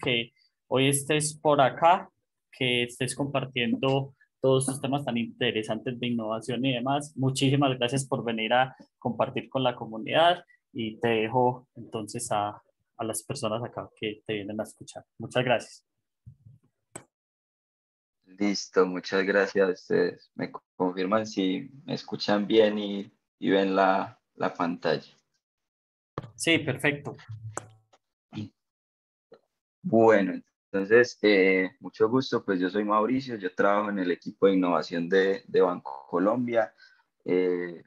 que hoy estés por acá, que estés compartiendo todos estos temas tan interesantes de innovación y demás. Muchísimas gracias por venir a compartir con la comunidad y te dejo entonces a las personas acá que te vienen a escuchar. Muchas gracias. Listo, muchas gracias a ustedes. Me confirman si me escuchan bien y ven la pantalla. Sí, perfecto. Bueno, entonces, mucho gusto, pues yo soy Mauricio, yo trabajo en el equipo de innovación de Banco Colombia, eh,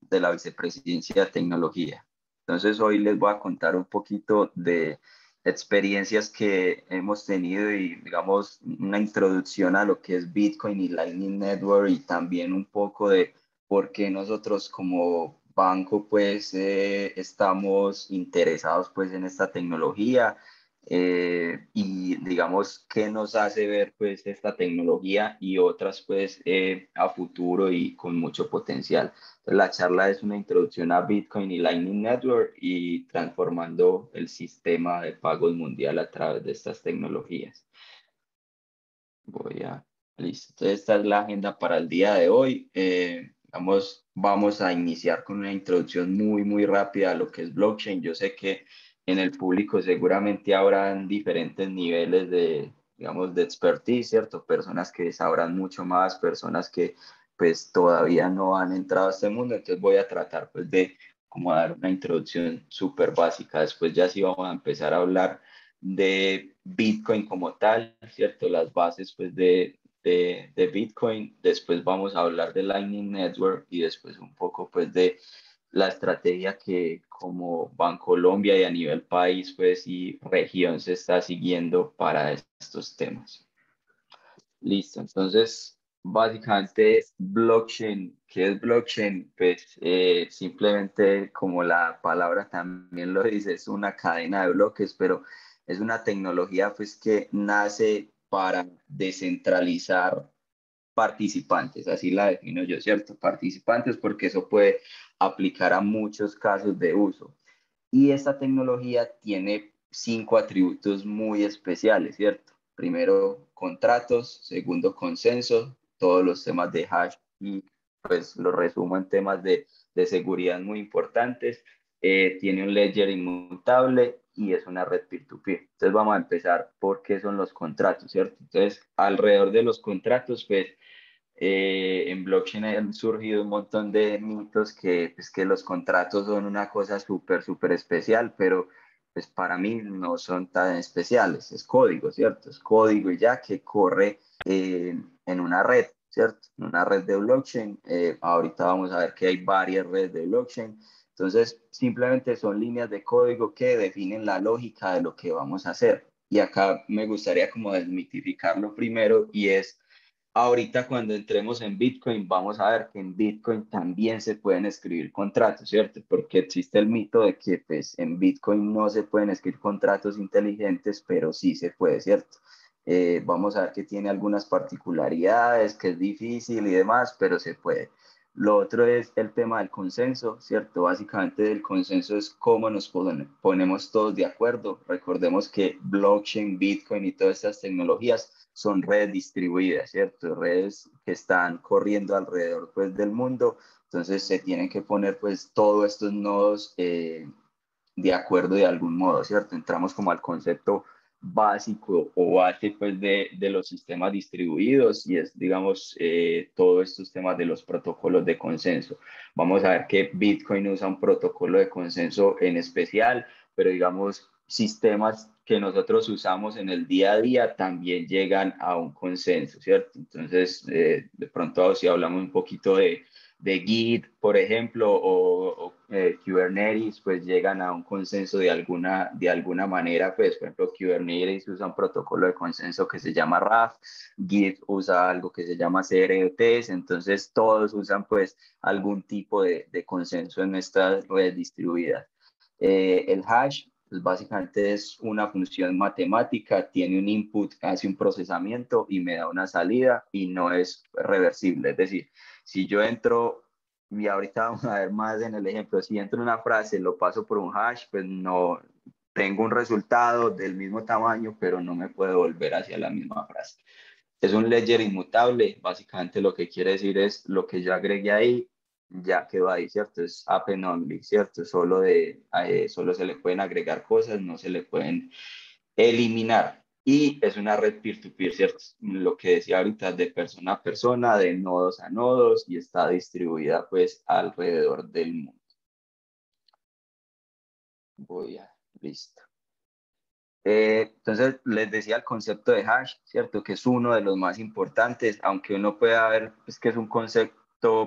de la Vicepresidencia de Tecnología. Entonces, hoy les voy a contar un poquito de experiencias que hemos tenido y, digamos, una introducción a lo que es Bitcoin y Lightning Network y también un poco de por qué nosotros como banco, pues, estamos interesados, pues, en esta tecnología y digamos qué nos hace ver pues esta tecnología y otras pues a futuro y con mucho potencial. Entonces, la charla es una introducción a Bitcoin y Lightning Network y transformando el sistema de pagos mundial a través de estas tecnologías. Listo. Entonces, esta es la agenda para el día de hoy. Vamos a iniciar con una introducción muy rápida a lo que es blockchain. Yo sé que en el público seguramente habrán diferentes niveles de, digamos, de expertise, ¿cierto? Personas que sabrán mucho más, personas que pues todavía no han entrado a este mundo. Entonces voy a tratar pues de como dar una introducción súper básica. Después ya sí vamos a empezar a hablar de Bitcoin como tal, ¿cierto? Las bases pues de Bitcoin, después vamos a hablar de Lightning Network y después un poco pues de la estrategia que como Bancolombia y a nivel país pues y región se está siguiendo para estos temas. Listo, entonces básicamente blockchain, ¿qué es blockchain? Pues simplemente como la palabra también lo dice, es una cadena de bloques, pero es una tecnología pues que nace para descentralizar participantes, así la defino yo, ¿cierto? Participantes porque eso puede aplicar a muchos casos de uso. Y esta tecnología tiene 5 atributos muy especiales, ¿cierto? Primero, contratos. Segundo, consenso. Todos los temas de hash y pues lo resumo en temas de seguridad muy importantes. Tiene un ledger inmutable y es una red peer-to-peer. Entonces vamos a empezar por qué son los contratos, ¿cierto? Entonces, alrededor de los contratos, pues en blockchain han surgido un montón de mitos que, pues, que los contratos son una cosa súper especial, pero pues para mí no son tan especiales. Es código, ¿cierto? Es código y ya que corre en una red, ¿cierto? En una red de blockchain. Ahorita vamos a ver que hay varias redes de blockchain. Entonces, simplemente son líneas de código que definen la lógica de lo que vamos a hacer. Y acá me gustaría como desmitificarlo primero y es ahorita cuando entremos en Bitcoin, vamos a ver que en Bitcoin también se pueden escribir contratos, ¿cierto? Porque existe el mito de que pues, en Bitcoin no se pueden escribir contratos inteligentes, pero sí se puede, ¿cierto? Vamos a ver que tiene algunas particularidades, que es difícil y demás, pero se puede. Lo otro es el tema del consenso, ¿cierto? Básicamente el consenso es cómo nos ponemos todos de acuerdo. Recordemos que blockchain, Bitcoin y todas estas tecnologías son redes distribuidas, ¿cierto? Redes que están corriendo alrededor pues, del mundo. Entonces se tienen que poner pues todos estos nodos de acuerdo de algún modo, ¿cierto? Entramos como al concepto básico o base pues de los sistemas distribuidos y es, digamos, todos estos temas de los protocolos de consenso. Vamos a ver que Bitcoin usa un protocolo de consenso en especial, pero digamos, sistemas que nosotros usamos en el día a día también llegan a un consenso, ¿cierto? Entonces, de pronto, si hablamos un poquito de Git, por ejemplo, o Kubernetes, pues llegan a un consenso de alguna manera, pues, por ejemplo, Kubernetes usa un protocolo de consenso que se llama RAF, Git usa algo que se llama CRUTs, entonces todos usan, pues, algún tipo de consenso en estas redes distribuidas. El hash, pues básicamente es una función matemática, tiene un input, hace un procesamiento y me da una salida y no es reversible. Es decir, si yo entro, y ahorita vamos a ver más en el ejemplo, si entro en una frase, lo paso por un hash, pues no, tengo un resultado del mismo tamaño, pero no me puede volver hacia la misma frase. Es un ledger inmutable, básicamente lo que quiere decir es lo que yo agregué ahí, ya quedó ahí, ¿cierto? Es append only, ¿cierto? Solo se le pueden agregar cosas, no se le pueden eliminar. Y es una red peer-to-peer, ¿cierto? Lo que decía ahorita, de persona a persona, de nodos a nodos, y está distribuida pues alrededor del mundo. Listo. Entonces, les decía el concepto de hash, ¿cierto? Que es uno de los más importantes, aunque uno pueda ver pues, que es un concepto,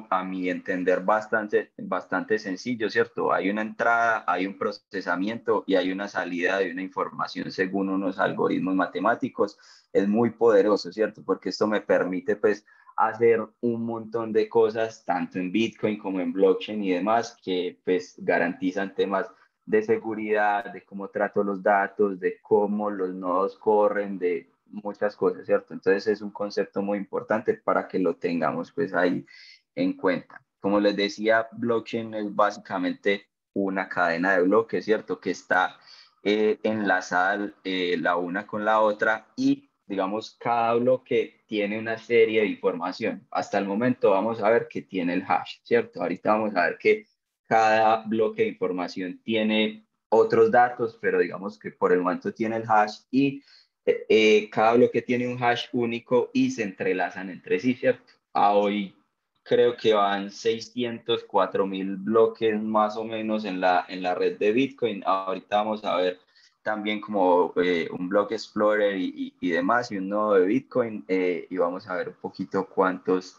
a mi entender, bastante sencillo, ¿cierto? Hay una entrada, hay un procesamiento y hay una salida de una información según unos algoritmos matemáticos. Es muy poderoso, ¿cierto? Porque esto me permite, pues, hacer un montón de cosas, tanto en Bitcoin como en blockchain y demás, que, pues, garantizan temas de seguridad, de cómo trato los datos, de cómo los nodos corren, de muchas cosas, ¿cierto? Entonces es un concepto muy importante para que lo tengamos pues ahí en cuenta. Como les decía, blockchain es básicamente una cadena de bloques, ¿cierto? Que está enlazada la una con la otra y digamos cada bloque tiene una serie de información. Hasta el momento vamos a ver que tiene el hash, ¿cierto? Ahorita vamos a ver que cada bloque de información tiene otros datos, pero digamos que por el momento tiene el hash y cada bloque tiene un hash único y se entrelazan entre sí, ¿cierto? A hoy creo que van 604.000 bloques más o menos en la red de Bitcoin. Ahorita vamos a ver también como un block explorer y demás y un nodo de Bitcoin y vamos a ver un poquito cuántos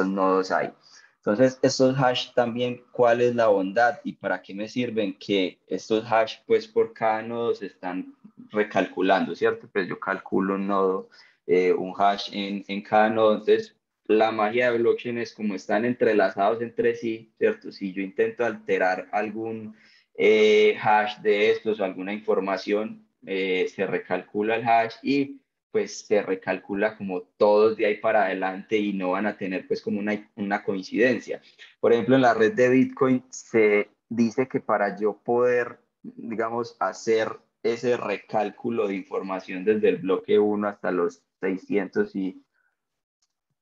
nodos hay. Entonces, estos hash también, ¿cuál es la bondad y para qué me sirven? Que estos hash, pues por cada nodo se están recalculando, ¿cierto? Pues yo calculo un nodo, un hash en cada nodo. Entonces, la magia de blockchain es como están entrelazados entre sí, ¿cierto? Si yo intento alterar algún hash de estos o alguna información, se recalcula el hash y pues se recalcula como todos de ahí para adelante y no van a tener pues como una coincidencia. Por ejemplo, en la red de Bitcoin se dice que para yo poder, digamos, hacer ese recálculo de información desde el bloque uno hasta los 600 y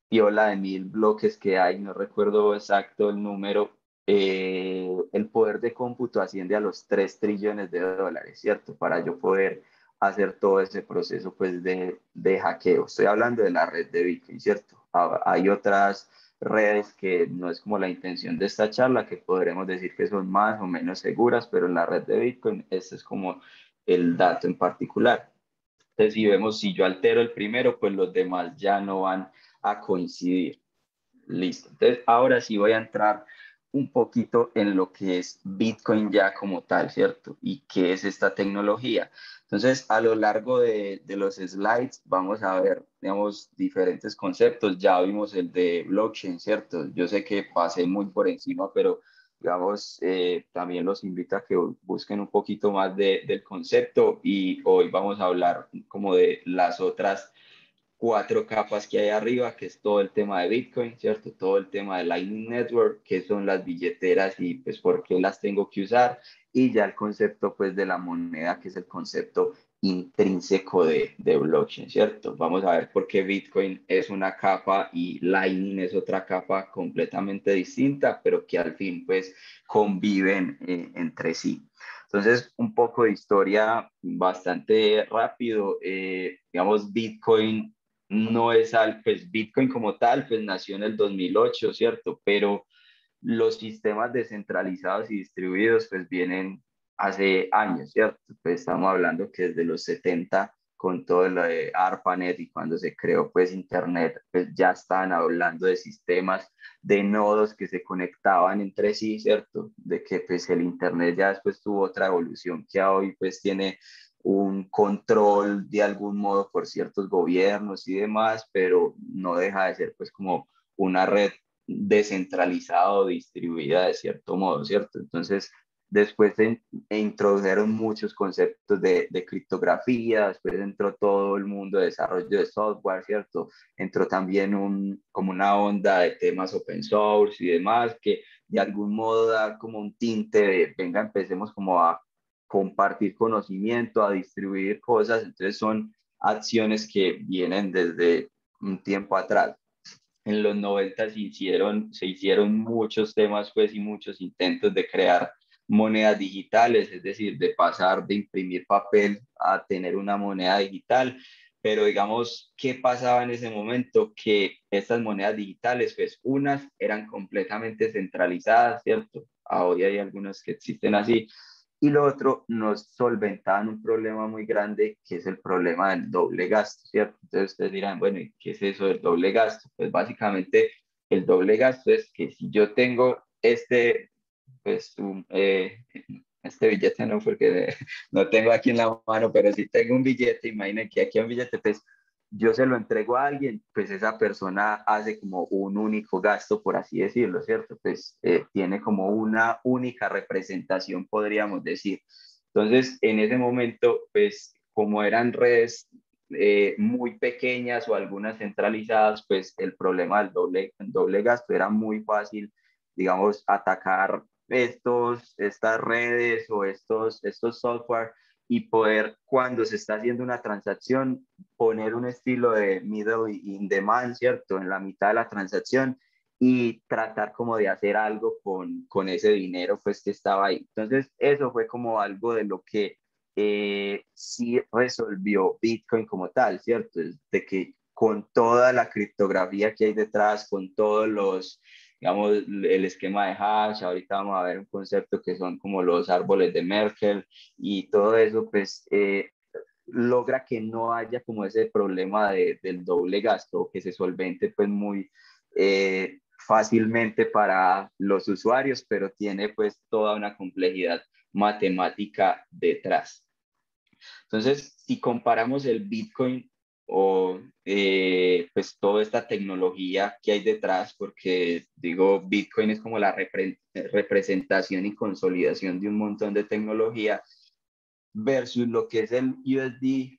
piola de 1.000 bloques que hay, no recuerdo exacto el número, el poder de cómputo asciende a los 3 trillones de dólares, ¿cierto? Para yo poder hacer todo ese proceso pues de hackeo. Estoy hablando de la red de Bitcoin, ¿cierto? Hay otras redes que no es como la intención de esta charla, que podremos decir que son más o menos seguras, pero en la red de Bitcoin, este es como el dato en particular. Entonces, si vemos, si yo altero el primero, pues los demás ya no van a coincidir. Listo. Entonces, ahora sí voy a entrar un poquito en lo que es Bitcoin ya como tal, ¿cierto? Y qué es esta tecnología. Entonces, a lo largo de los slides vamos a ver, digamos, diferentes conceptos. Ya vimos el de blockchain, ¿cierto? Yo sé que pasé muy por encima, pero digamos, también los invito a que busquen un poquito más del concepto y hoy vamos a hablar como de las otras 4 capas que hay arriba, que es todo el tema de Bitcoin, ¿cierto? Todo el tema de Lightning Network, que son las billeteras y pues por qué las tengo que usar, y ya el concepto pues de la moneda, que es el concepto intrínseco de blockchain, ¿cierto? Vamos a ver por qué Bitcoin es una capa y Lightning es otra capa completamente distinta, pero que al fin pues conviven entre sí. Entonces, un poco de historia bastante rápido. Digamos, Bitcoin no es pues Bitcoin como tal, pues nació en el 2008, ¿cierto? Pero los sistemas descentralizados y distribuidos pues vienen hace años, ¿cierto? Pues estamos hablando que desde los 70 con todo lo de ARPANET y cuando se creó pues Internet, pues ya estaban hablando de sistemas de nodos que se conectaban entre sí, ¿cierto? De que pues el Internet ya después tuvo otra evolución que hoy pues tiene un control de algún modo por ciertos gobiernos y demás, pero no deja de ser pues como una red descentralizada o distribuida de cierto modo, ¿cierto? Entonces, después introdujeron muchos conceptos de criptografía, después entró todo el mundo de desarrollo de software, ¿cierto? Entró también como una onda de temas open source y demás, que de algún modo da como un tinte de, venga, empecemos como a compartir conocimiento, a distribuir cosas. Entonces son acciones que vienen desde un tiempo atrás. En los 90 se hicieron muchos temas pues y muchos intentos de crear monedas digitales, es decir, de pasar de imprimir papel a tener una moneda digital. Pero digamos, ¿qué pasaba en ese momento? Que estas monedas digitales, pues unas eran completamente centralizadas, ¿cierto? Hoy hay algunas que existen así, y lo otro, nos solventaban un problema muy grande, que es el problema del doble gasto, ¿cierto? Entonces ustedes dirán, bueno, ¿y qué es eso del doble gasto? Pues básicamente el doble gasto es que si yo tengo pues, este billete no, porque no tengo aquí en la mano, pero si tengo un billete, imaginen que aquí hay un billete, pues yo se lo entrego a alguien, pues esa persona hace como un único gasto, por así decirlo, ¿cierto? Pues tiene como una única representación, podríamos decir. Entonces, en ese momento, pues como eran redes muy pequeñas o algunas centralizadas, pues el problema del doble gasto era muy fácil, digamos, atacar estas redes o estos software y poder, cuando se está haciendo una transacción, poner un estilo de middle in demand, ¿cierto? En la mitad de la transacción y tratar como de hacer algo con ese dinero pues que estaba ahí. Entonces, eso fue como algo de lo que sí resolvió Bitcoin como tal, ¿cierto? De que con toda la criptografía que hay detrás, con todos los, digamos, el esquema de hash, ahorita vamos a ver un concepto que son como los árboles de Merkle y todo eso, pues logra que no haya como ese problema del doble gasto, que se solvente pues muy fácilmente para los usuarios, pero tiene pues toda una complejidad matemática detrás. Entonces, si comparamos el Bitcoin o pues toda esta tecnología que hay detrás, porque digo, Bitcoin es como la representación y consolidación de un montón de tecnología versus lo que es el USD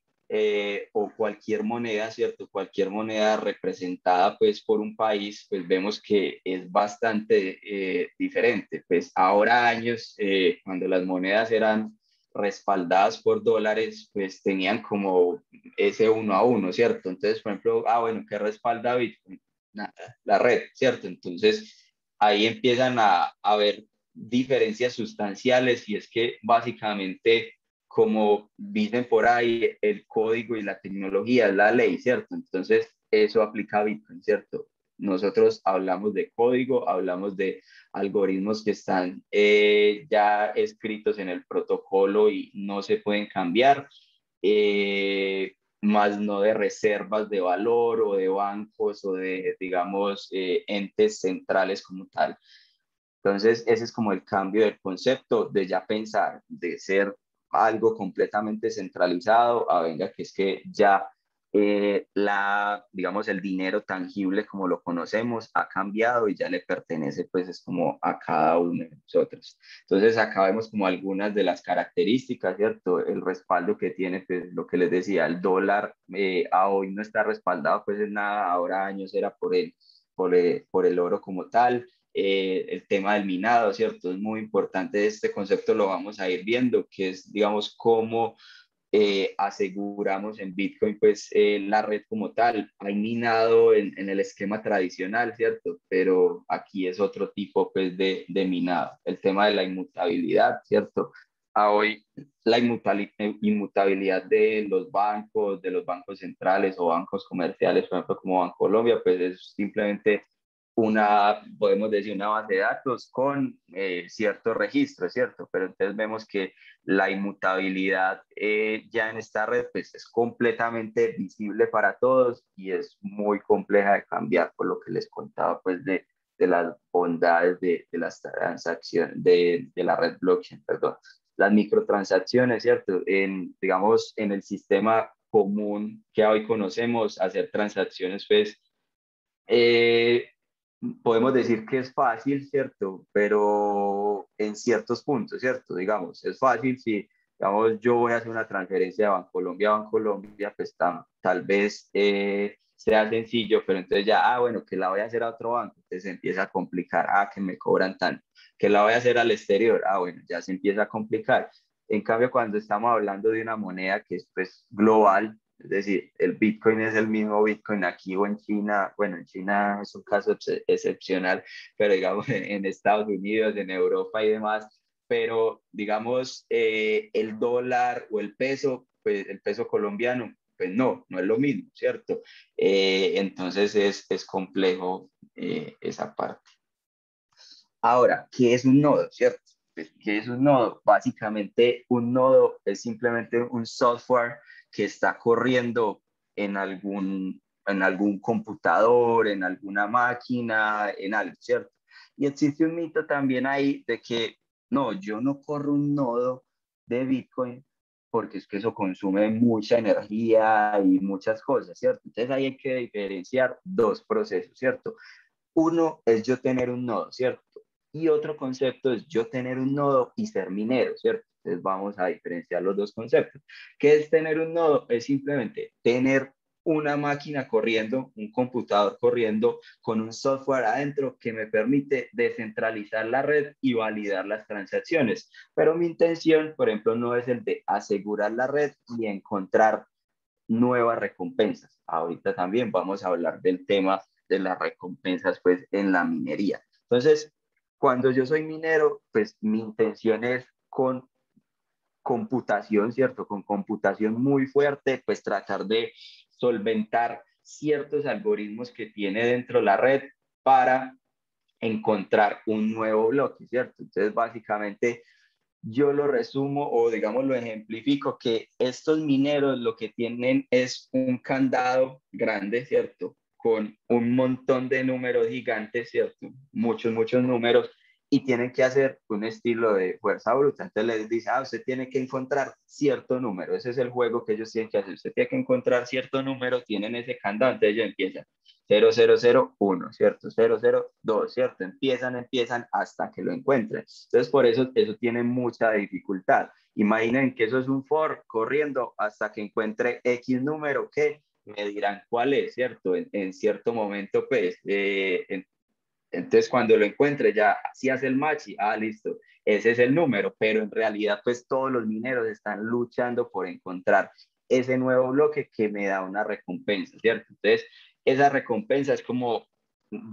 o cualquier moneda, ¿cierto? Cualquier moneda representada pues por un país, pues vemos que es bastante diferente. Pues ahora años, cuando las monedas eran respaldadas por dólares, pues tenían como ese uno a uno, ¿cierto? Entonces, por ejemplo, bueno, ¿qué respalda Bitcoin? Nada, la red, ¿cierto? Entonces, ahí empiezan a ver diferencias sustanciales y es que básicamente como dicen por ahí, el código y la tecnología es la ley, ¿cierto? Entonces, eso aplica a Bitcoin, ¿cierto? Nosotros hablamos de código, hablamos de algoritmos que están ya escritos en el protocolo y no se pueden cambiar, más no de reservas de valor o de bancos o de, digamos, entes centrales como tal. Entonces, ese es como el cambio del concepto de ya pensar, de ser algo completamente centralizado a venga, que es que ya digamos, el dinero tangible como lo conocemos ha cambiado y ya le pertenece, pues es como a cada uno de nosotros. Entonces, acá vemos como algunas de las características, ¿cierto? El respaldo que tiene, pues lo que les decía, el dólar a hoy no está respaldado, pues en nada, ahora años era por el oro como tal. El tema del minado, ¿cierto? Es muy importante este concepto, lo vamos a ir viendo, que es, digamos, cómo aseguramos en Bitcoin, pues, la red como tal. Hay minado en el esquema tradicional, ¿cierto? Pero aquí es otro tipo, pues, de minado. El tema de la inmutabilidad, ¿cierto? A hoy, la inmutabilidad de los bancos centrales o bancos comerciales, por ejemplo, como Bancolombia, pues es simplemente podemos decir, una base de datos con ciertos registros, ¿cierto? Pero entonces vemos que la inmutabilidad ya en esta red pues es completamente visible para todos y es muy compleja de cambiar, por lo que les contaba pues de las bondades de las transacciones, de la red blockchain, perdón. Las microtransacciones, ¿cierto? Digamos, en el sistema común que hoy conocemos, hacer transacciones pues eh, podemos decir que es fácil, ¿cierto? Pero en ciertos puntos, ¿cierto? Digamos, es fácil si, digamos, yo voy a hacer una transferencia de Bancolombia a Bancolombia, pues tal vez sea sencillo, pero entonces ya, bueno, que la voy a hacer a otro banco, entonces se empieza a complicar, que me cobran tanto, que la voy a hacer al exterior, bueno, ya se empieza a complicar. En cambio, cuando estamos hablando de una moneda que es pues global, es decir, el Bitcoin es el mismo Bitcoin aquí o en China, bueno, en China es un caso excepcional, pero digamos en Estados Unidos, en Europa y demás, pero digamos el dólar o el peso, pues el peso colombiano, pues no es lo mismo, ¿cierto? Entonces es complejo esa parte. Ahora, ¿qué es un nodo, cierto? Pues, ¿qué es un nodo? Básicamente, un nodo es simplemente un software que está corriendo en algún computador, en alguna máquina, en algo, ¿cierto? Y existe un mito también ahí de que, no, yo no corro un nodo de Bitcoin porque es que eso consume mucha energía y muchas cosas, ¿cierto? Entonces ahí hay que diferenciar dos procesos, ¿cierto? Uno es yo tener un nodo, ¿cierto? Y otro concepto es yo tener un nodo y ser minero, ¿cierto? Entonces vamos a diferenciar los dos conceptos. ¿Qué es tener un nodo? Es simplemente tener una máquina corriendo, un computador corriendo con un software adentro que me permite descentralizar la red y validar las transacciones. Pero mi intención, por ejemplo, no es el de asegurar la red y encontrar nuevas recompensas. Ahorita también vamos a hablar del tema de las recompensas pues en la minería. Entonces, cuando yo soy minero, pues mi intención es con computación, ¿cierto? Con computación muy fuerte, pues tratar de solventar ciertos algoritmos que tiene dentro la red para encontrar un nuevo bloque, ¿cierto? Entonces, básicamente, yo lo resumo o digamos lo ejemplifico que estos mineros lo que tienen es un candado grande, ¿cierto? Con un montón de números gigantes, ¿cierto? Muchos números y tienen que hacer un estilo de fuerza bruta. Entonces les dice, usted tiene que encontrar cierto número. Ese es el juego que ellos tienen que hacer. Usted tiene que encontrar cierto número, tienen ese candado, entonces ellos empiezan 0001, ¿cierto? 002, ¿cierto? Empiezan hasta que lo encuentren. Entonces, por eso tiene mucha dificultad. Imaginen que eso es un for corriendo hasta que encuentre X número que me dirán cuál es, ¿cierto? En cierto momento, pues, entonces cuando lo encuentre ya, si hace el match y, listo, ese es el número, pero en realidad, pues, todos los mineros están luchando por encontrar ese nuevo bloque que me da una recompensa, ¿cierto? Entonces, esa recompensa es como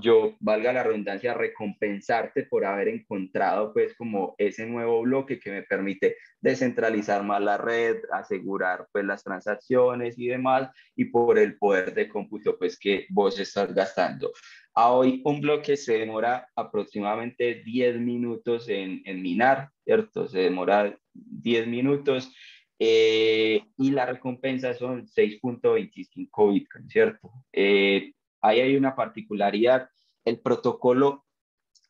yo, valga la redundancia, recompensarte por haber encontrado pues como ese nuevo bloque que me permite descentralizar más la red, asegurar pues las transacciones y demás, y por el poder de cómputo pues que vos estás gastando. A hoy un bloque se demora aproximadamente 10 minutos en minar, ¿cierto? Se demora 10 minutos y la recompensa son 6.25 Bitcoin, ¿cierto? Ahí hay una particularidad. El protocolo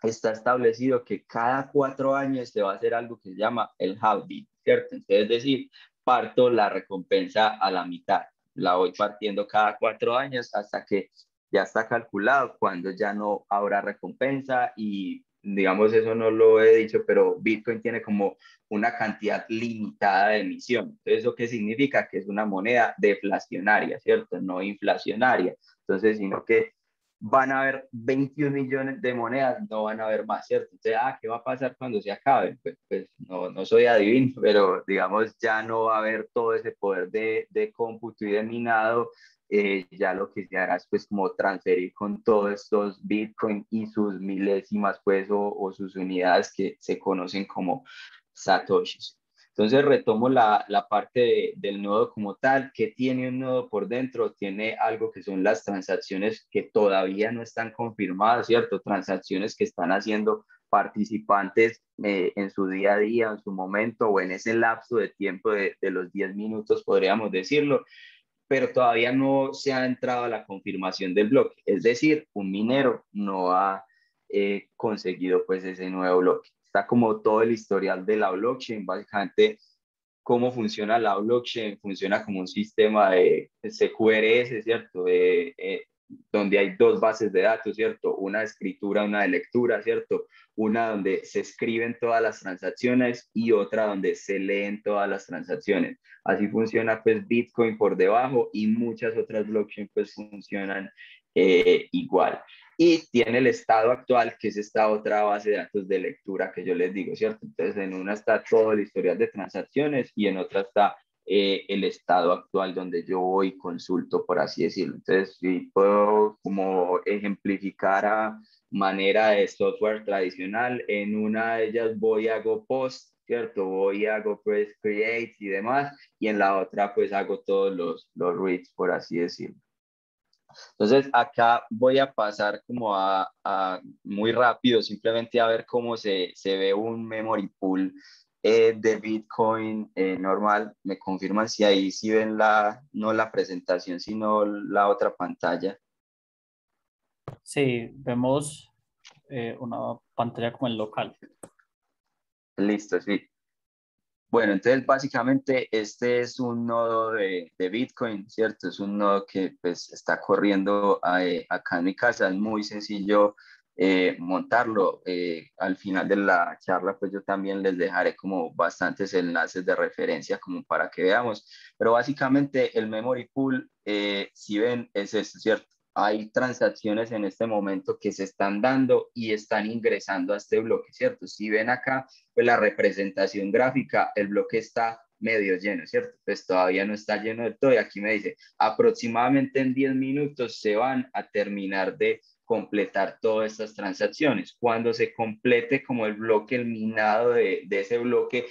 está establecido que cada 4 años se va a hacer algo que se llama el halving, ¿cierto? Entonces, es decir, parto la recompensa a la mitad. La voy partiendo cada 4 años hasta que ya está calculado cuando ya no habrá recompensa y digamos eso no lo he dicho, pero Bitcoin tiene como una cantidad limitada de emisión. Entonces, ¿eso qué significa? Que es una moneda deflacionaria, ¿cierto? No inflacionaria. Entonces, sino que van a haber 21 millones de monedas, no van a haber más, ¿cierto? Entonces, ¿qué va a pasar cuando se acaben? Pues no soy adivino, pero digamos, ya no va a haber todo ese poder de cómputo y de minado, ya lo que se hará es pues como transferir con todos estos Bitcoin y sus milésimas pues o sus unidades que se conocen como satoshis. Entonces retomo la parte del nodo como tal. ¿Qué tiene un nodo por dentro? Tiene algo que son las transacciones que todavía no están confirmadas, ¿cierto? Transacciones que están haciendo participantes en su día a día, en su momento o en ese lapso de tiempo de los 10 minutos, podríamos decirlo, pero todavía no se ha entrado a la confirmación del bloque. Es decir, un minero no ha conseguido pues ese nuevo bloque. Está como todo el historial de la blockchain, básicamente cómo funciona la blockchain, funciona como un sistema de CQRS, ¿cierto? Donde hay dos bases de datos, ¿cierto? Una de escritura, una de lectura, ¿cierto? Una donde se escriben todas las transacciones y otra donde se leen todas las transacciones. Así funciona pues Bitcoin por debajo y muchas otras blockchains pues funcionan igual. Y tiene el estado actual, que es esta otra base de datos de lectura que yo les digo, ¿cierto? Entonces, en una está todo el historial de transacciones y en otra está el estado actual donde yo voy y consulto, por así decirlo. Entonces, si puedo como ejemplificar a manera de software tradicional, en una de ellas voy y hago post, ¿cierto? Voy y hago press create y demás, y en la otra pues hago todos los reads, por así decirlo. Entonces, acá voy a pasar como a muy rápido, simplemente a ver cómo se ve un memory pool de Bitcoin normal. Me confirman si ahí sí ven no la presentación, sino la otra pantalla. Sí, vemos una pantalla como el local. Listo, sí. Bueno, entonces básicamente este es un nodo de Bitcoin, ¿cierto? Es un nodo que pues está corriendo acá en mi casa, es muy sencillo montarlo. Al final de la charla pues yo también les dejaré como bastantes enlaces de referencia como para que veamos, pero básicamente el memory pool, si ven, es esto, ¿cierto? Hay transacciones en este momento que se están dando y están ingresando a este bloque, ¿cierto? Si ven acá, pues la representación gráfica, el bloque está medio lleno, ¿cierto? Pues todavía no está lleno de todo y aquí me dice, aproximadamente en 10 minutos se van a terminar de completar todas estas transacciones. Cuando se complete como el bloque, el minado de ese bloque,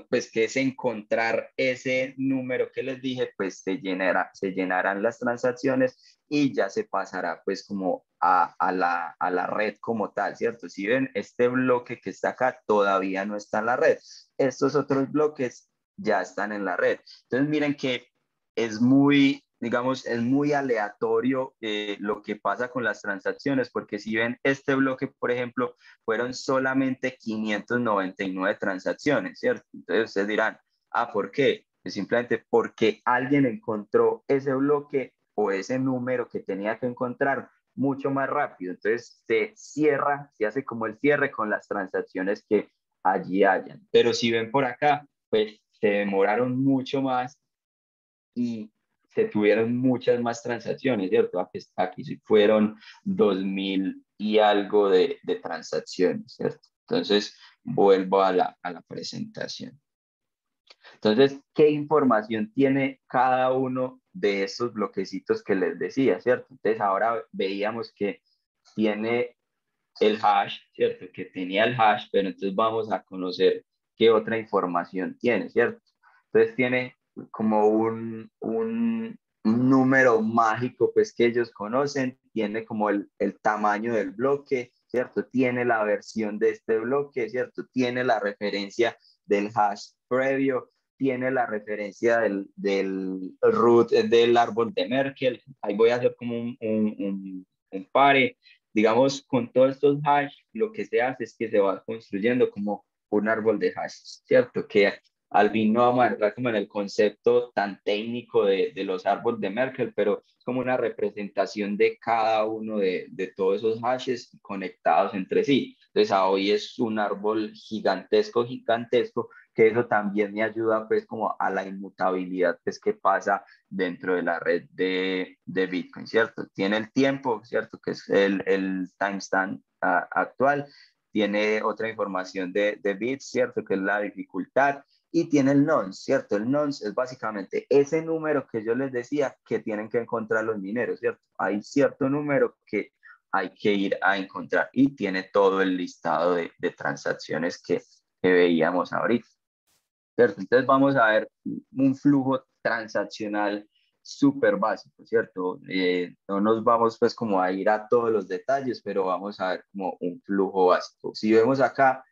pues que es encontrar ese número que les dije, pues se llenarán las transacciones y ya se pasará pues como a la red como tal, ¿cierto? Si ven, este bloque que está acá todavía no está en la red. Estos otros bloques ya están en la red. Entonces miren que es muy, digamos, es muy aleatorio lo que pasa con las transacciones, porque si ven este bloque, por ejemplo, fueron solamente 599 transacciones, ¿cierto? Entonces ustedes dirán, ah, ¿por qué? Pues simplemente porque alguien encontró ese bloque o ese número que tenía que encontrar mucho más rápido. Entonces se cierra, se hace como el cierre con las transacciones que allí hayan. Pero si ven por acá, pues se demoraron mucho más y se tuvieron muchas más transacciones, ¿cierto? Aquí sí fueron 2000 y algo de transacciones, ¿cierto? Entonces, vuelvo a la presentación. Entonces, ¿qué información tiene cada uno de esos bloquecitos que les decía, ¿cierto? Entonces, ahora veíamos que tiene el hash, ¿cierto? Que tenía el hash, pero entonces vamos a conocer qué otra información tiene, ¿cierto? Entonces tiene como un número mágico, pues que ellos conocen, tiene como el tamaño del bloque, ¿cierto? Tiene la versión de este bloque, ¿cierto? Tiene la referencia del hash previo, tiene la referencia del root del árbol de Merkle. Ahí voy a hacer como un pare. Digamos, con todos estos hash, lo que se hace es que se va construyendo como un árbol de hash, ¿cierto? Que al fin no vamos a entrar como en el concepto tan técnico de los árboles de Merkle, pero es como una representación de cada uno de todos esos hashes conectados entre sí. Entonces, hoy es un árbol gigantesco, gigantesco, que eso también me ayuda pues como a la inmutabilidad pues que pasa dentro de la red de Bitcoin, ¿cierto? Tiene el tiempo, ¿cierto? Que es el timestamp actual. Tiene otra información de bits, ¿cierto? Que es la dificultad. Y tiene el nonce, ¿cierto? El nonce es básicamente ese número que yo les decía que tienen que encontrar los mineros, ¿cierto? Hay cierto número que hay que ir a encontrar y tiene todo el listado de transacciones que veíamos ahorita. ¿Cierto? Entonces vamos a ver un flujo transaccional súper básico, ¿cierto? No nos vamos pues como a ir a todos los detalles, pero vamos a ver como un flujo básico. Si vemos acá,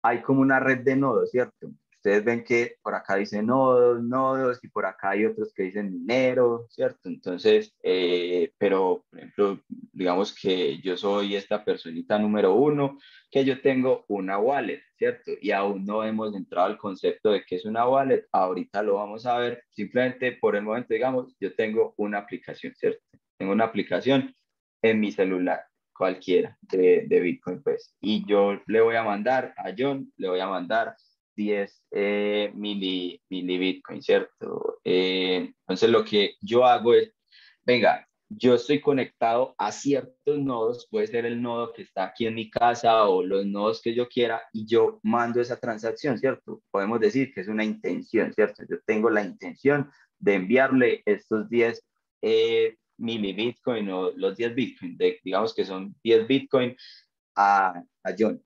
hay como una red de nodos, ¿cierto? Ustedes ven que por acá dice nodos, nodos, y por acá hay otros que dicen minero, ¿cierto? Entonces, pero, por ejemplo, digamos que yo soy esta personita número uno, que yo tengo una wallet, ¿cierto? Y aún no hemos entrado al concepto de qué es una wallet, ahorita lo vamos a ver, simplemente por el momento, digamos, yo tengo una aplicación, ¿cierto? Tengo una aplicación en mi celular cualquiera de Bitcoin, pues. Y yo le voy a mandar a John, le voy a mandar 10 mili Bitcoin, ¿cierto? Entonces lo que yo hago es, venga, yo estoy conectado a ciertos nodos, puede ser el nodo que está aquí en mi casa o los nodos que yo quiera, y yo mando esa transacción, ¿cierto? Podemos decir que es una intención, ¿cierto? Yo tengo la intención de enviarle estos 10 mili Bitcoin o los 10 Bitcoin, digamos que son 10 Bitcoin a John.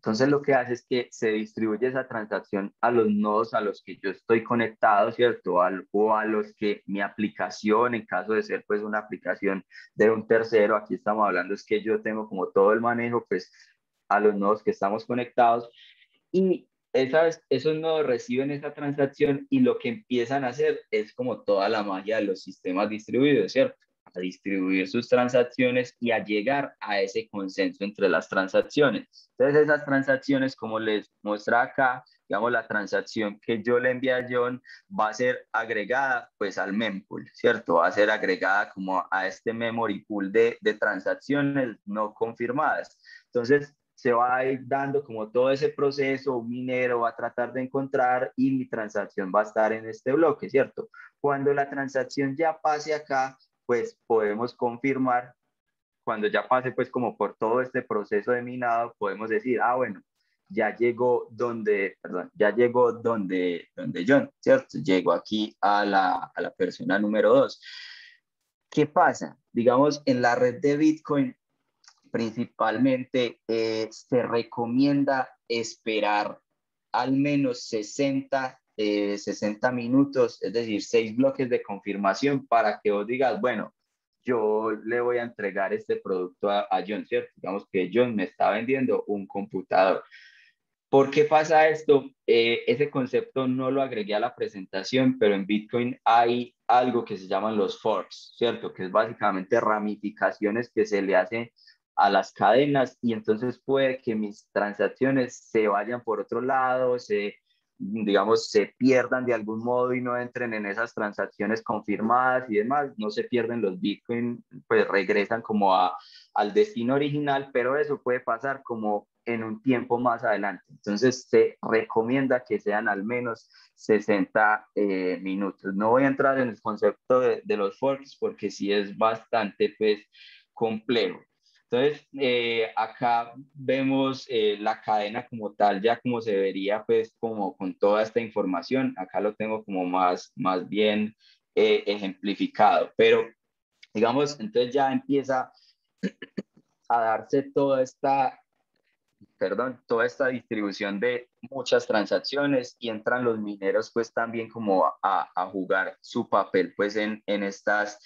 Entonces lo que hace es que se distribuye esa transacción a los nodos a los que yo estoy conectado, ¿cierto? O a los que mi aplicación, en caso de ser pues una aplicación de un tercero, aquí estamos hablando es que yo tengo como todo el manejo pues a los nodos que estamos conectados y esos nodos reciben esa transacción y lo que empiezan a hacer es como toda la magia de los sistemas distribuidos, ¿cierto? A distribuir sus transacciones y a llegar a ese consenso entre las transacciones. Entonces esas transacciones, como les muestra acá, digamos la transacción que yo le envié a John va a ser agregada pues al mempool, ¿cierto? Va a ser agregada como a este memory pool de transacciones no confirmadas. Entonces se va a ir dando como todo ese proceso, un minero va a tratar de encontrar y mi transacción va a estar en este bloque, ¿cierto? Cuando la transacción ya pase acá, pues podemos confirmar, cuando ya pase pues como por todo este proceso de minado, podemos decir, ah, bueno, ya llegó donde, perdón, ya llegó donde John, ¿cierto? Llegó aquí a la persona número 2. ¿Qué pasa? Digamos, en la red de Bitcoin, principalmente se recomienda esperar al menos 60 minutos, es decir, 6 bloques de confirmación para que vos digas, bueno, yo le voy a entregar este producto a John, ¿cierto? Digamos que John me está vendiendo un computador. ¿Por qué pasa esto? Ese concepto no lo agregué a la presentación, pero en Bitcoin hay algo que se llaman los forks, ¿cierto? Que es básicamente ramificaciones que se le hacen a las cadenas y entonces puede que mis transacciones se vayan por otro lado, digamos, se pierdan de algún modo y no entren en esas transacciones confirmadas y demás, no se pierden los Bitcoin, pues regresan como al destino original, pero eso puede pasar como en un tiempo más adelante. Entonces se recomienda que sean al menos 60 minutos. No voy a entrar en el concepto de los forks porque sí es bastante pues complejo. Entonces, acá vemos la cadena como tal, ya como se vería, pues, como con toda esta información. Acá lo tengo como más bien ejemplificado. Pero, digamos, entonces ya empieza a darse toda esta distribución de muchas transacciones y entran los mineros pues también como a jugar su papel pues en estas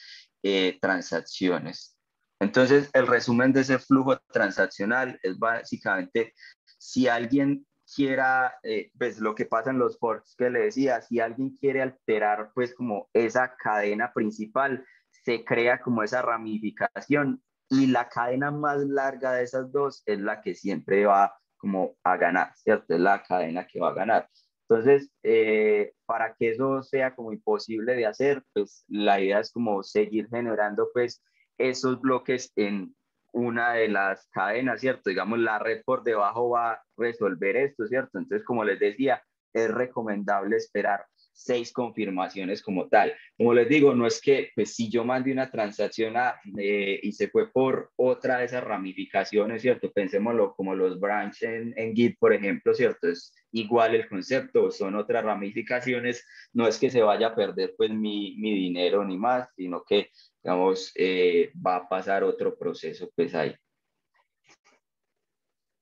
transacciones. Entonces el resumen de ese flujo transaccional es básicamente si alguien quiera, pues lo que pasa en los forks que le decía, si alguien quiere alterar pues como esa cadena principal, se crea como esa ramificación y la cadena más larga de esas dos es la que siempre va como a ganar, ¿cierto? Es la cadena que va a ganar. Entonces, para que eso sea como imposible de hacer, pues la idea es como seguir generando pues esos bloques en una de las cadenas, ¿cierto? Digamos, la red por debajo va a resolver esto, ¿cierto? Entonces, como les decía, es recomendable esperar 6 confirmaciones como tal. Como les digo, no es que pues, si yo mandé una transacción y se fue por otra de esas ramificaciones, ¿cierto? Pensémoslo como los branches en Git, por ejemplo, ¿cierto? Es igual el concepto, son otras ramificaciones, no es que se vaya a perder pues mi dinero ni más, sino que, digamos, va a pasar otro proceso pues ahí.